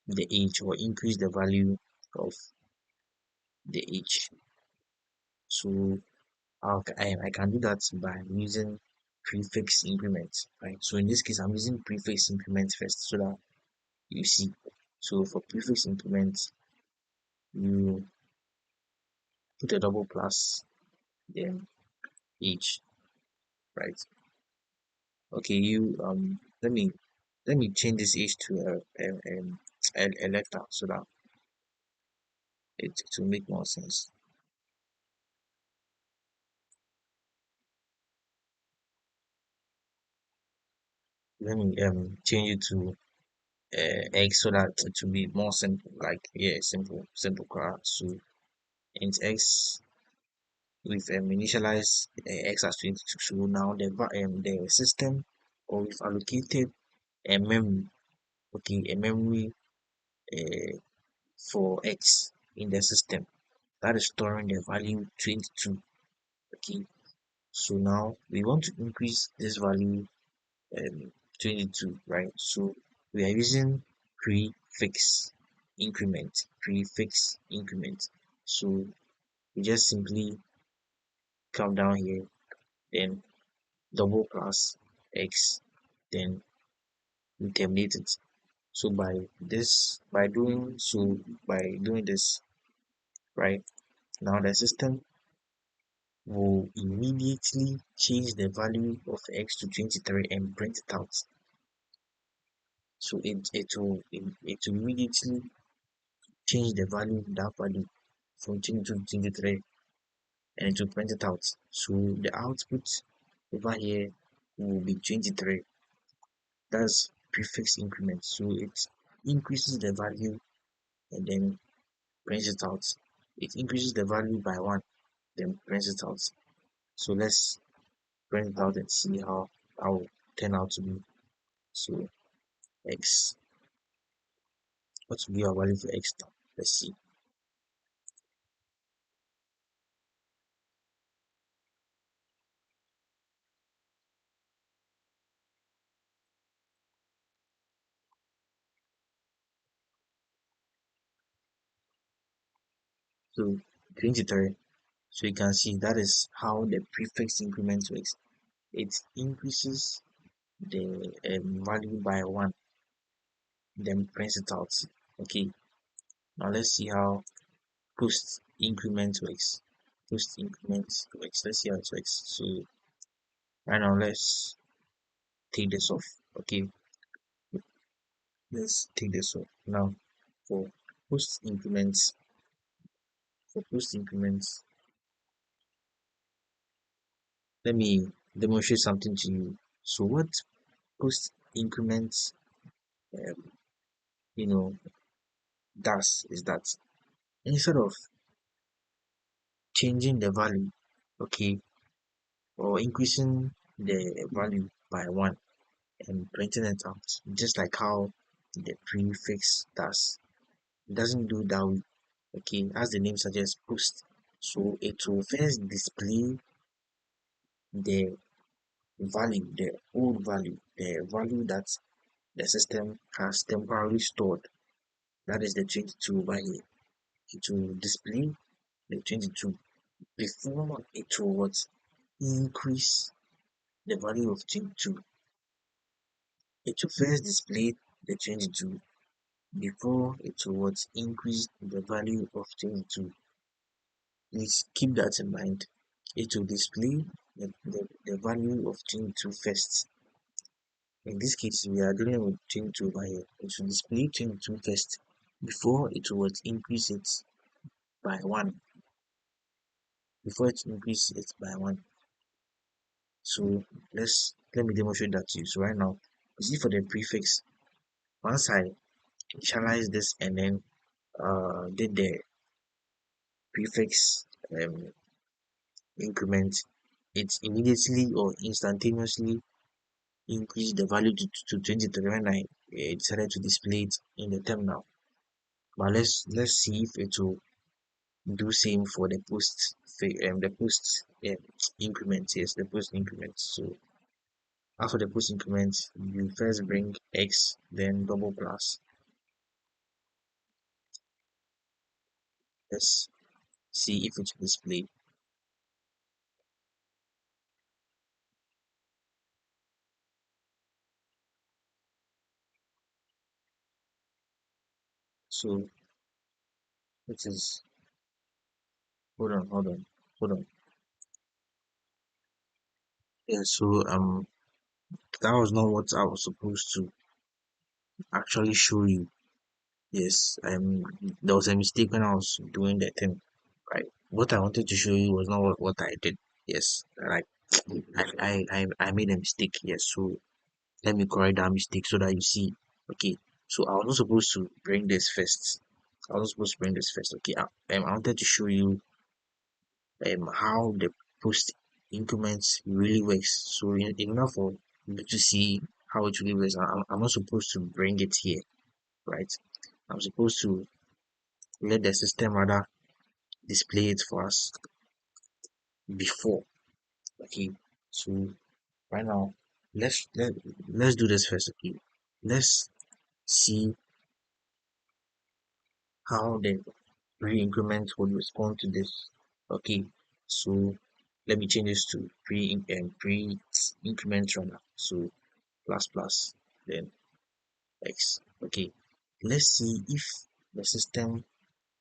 the age, or increase the value of the age. So I can do that by using prefix increment, right? So in this case, I'm using prefix increment first so that you see. So for prefix increment, you put a double plus, then age, right? Okay, you let me change this age to a letter so that it will make more sense. Let me change it to X so that it will be more simple, like yeah, simple class. So int x we've initialized x as 22. So now the system, or we've allocated a memory, okay, a memory uh, for x in the system that is storing the value 22. Okay, so now we want to increase this value, um, 22, right? So we are using prefix increment. So we just simply come down here, then double plus x, then we terminate it. So by doing this, right, now the system will immediately change the value of x to 23 and print it out. So it will immediately change the value, that value, from 22 to 23, and it will print it out. So the output over here will be 23. That's prefix increment. So it increases the value and then prints it out. It increases the value by 1, then prints it out. So let's print it out and see how it turn out to be. So x, what will be our value for x now? Let's see. So 23. So you can see that is how the prefix increment works. It increases the value by 1, then prints it out. Okay, now let's see how post increment works. Post increment works. Let's see how it works. So right now let's take this off. Okay, let's take this off. Now for post increments, let me demonstrate something to you. So what post increments, um, you know, does is that instead of changing the value, okay, or increasing the value by 1 and printing it out, just like how the prefix does, it doesn't do that way. Okay, as the name suggests, post. So it will first display the value, the old value, the value that the system has temporarily stored. That is the 22 over here. It will display the 22 before it will what, increase the value of 22. It will first display the 22 before it will what, increase the value of 22. Please keep that in mind. It will display the value of 22 first. In this case, we are dealing with 22 over here. It will display 22 first before it will what, increase it by 1. Before it increase it by 1. So let me demonstrate that to you. So right now, you see for the prefix, once I initialize this and then did the prefix increment, it immediately or instantaneously increased the value to 23 when I decided to display it in the terminal. But let's see if it will do same for the post increment. Yes, the post increment. So after the post increment, you first bring x, then double plus. Let's see if it will display. So it is, hold on. Yeah, so that was not what I was supposed to actually show you. Yes, there was a mistake when I was doing the thing, right? What I wanted to show you was not what I did. Yes, like I made a mistake. Yes, so let me correct that mistake so that you see. Okay, so I was not supposed to bring this first. I was supposed to bring this first. Okay, I wanted to show you how the post increments really works. So in order for you to see how it really works, I'm not supposed to bring it here, right? I'm supposed to let the system rather display it for us before. Okay, so right now let's do this first. Okay, let's see how the pre-increment would respond to this. Okay, so let me change this to pre-increment runner. So plus plus then x. Okay, let's see if the system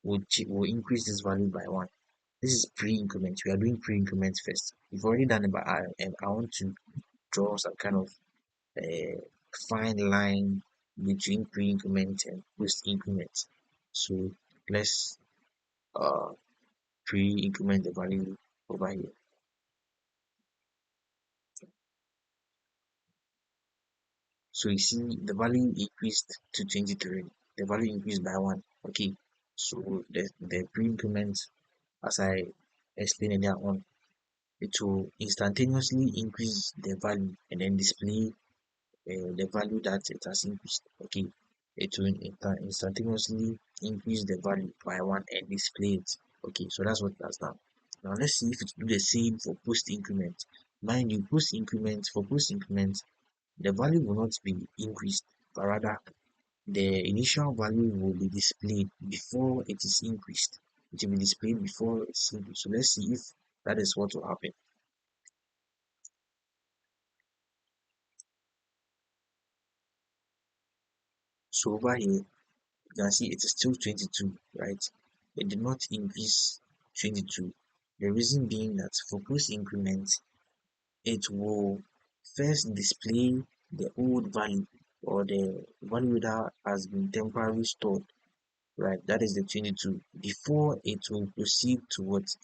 will increase this value by 1. This is pre-increment. We are doing pre-increment first. We've already done it, but I want to draw some kind of uh, fine line between pre-increment and post-increment. So let's uh, pre-increment the value over here. So you see the value increased to 23. The value increased by 1. Okay. So the pre-increment, as I explained earlier on, it will instantaneously increase the value and then display the value that it has increased. Okay. It will instantaneously increase the value by 1 and display it. Okay. So that's what it does now. Now let's see if it do the same for post increment. Mind you, post increment, the value will not be increased, but rather the initial value will be displayed before it is increased. It will be displayed before it's increased. So let's see if that is what will happen. So over here, you can see it is still 22, right? It did not increase 22. The reason being that for post increment, it will first display the old value or the value that has been temporarily stored, right? That is the 22 before it will proceed to what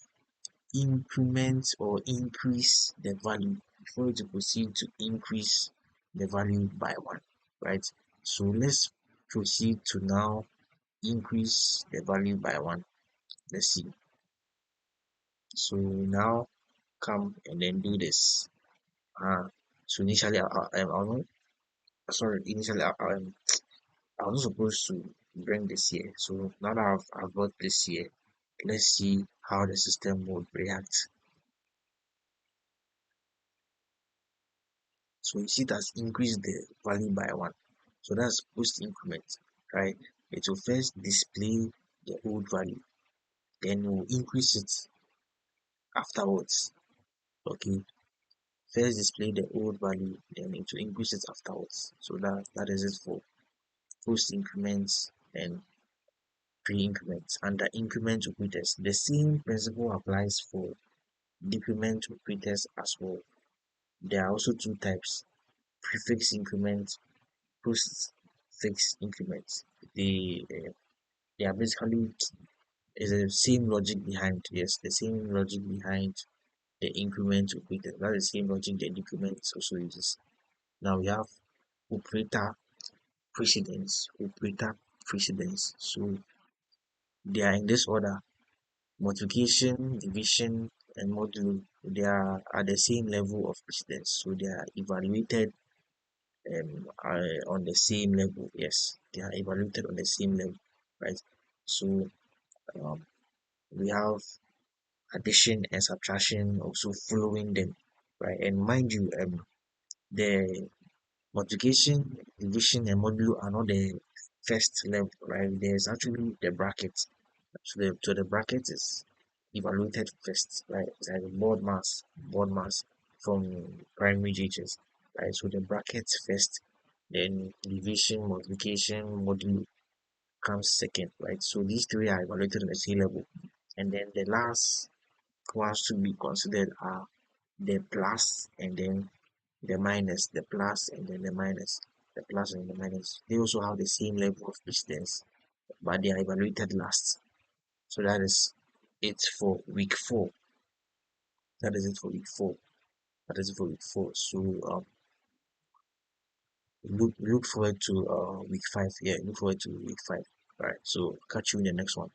increment or increase the value, before it will proceed to increase the value by 1, right? So let's proceed to now increase the value by 1. Let's see. So now come and then do this. So initially I was supposed to bring this here. So now that I've got this here, let's see how the system would react. So you see it has increased the value by 1. So that's post increment, right? It will first display the old value, then will increase it afterwards. Okay, first display the old value, then it will increase it afterwards. So that is it for post increments and pre-increments. Under increment operators, the same principle applies for decrement operators as well. There are also two types: prefix increment, post-fix increment. They are basically is the same logic behind, yes, the same logic behind the increment operator. That's the same logic the decrement also uses. Now we have operator precedence. So they are in this order: multiplication, division, and modulo. They are at the same level of precedence, so they are evaluated on the same level. Yes, they are evaluated on the same level, right? So um, we have addition and subtraction also following them, right? And mind you, the multiplication, division, and modulo are not the first level, right? There's actually the bracket. So the bracket is evaluated first, right? It's like board mass from primary GHS, right? So the brackets first, then division, multiplication, modulo comes second, right? So these three are evaluated on the same level, and then the last ones to be considered are the plus and then the minus, the plus and then the minus, the plus and the minus. They also have the same level of precedence, but they are evaluated last. So that is it for week 4. That is it for week 4. That is it for week 4. So look forward to week 5. Yeah, look forward to week 5. All right, so catch you in the next one.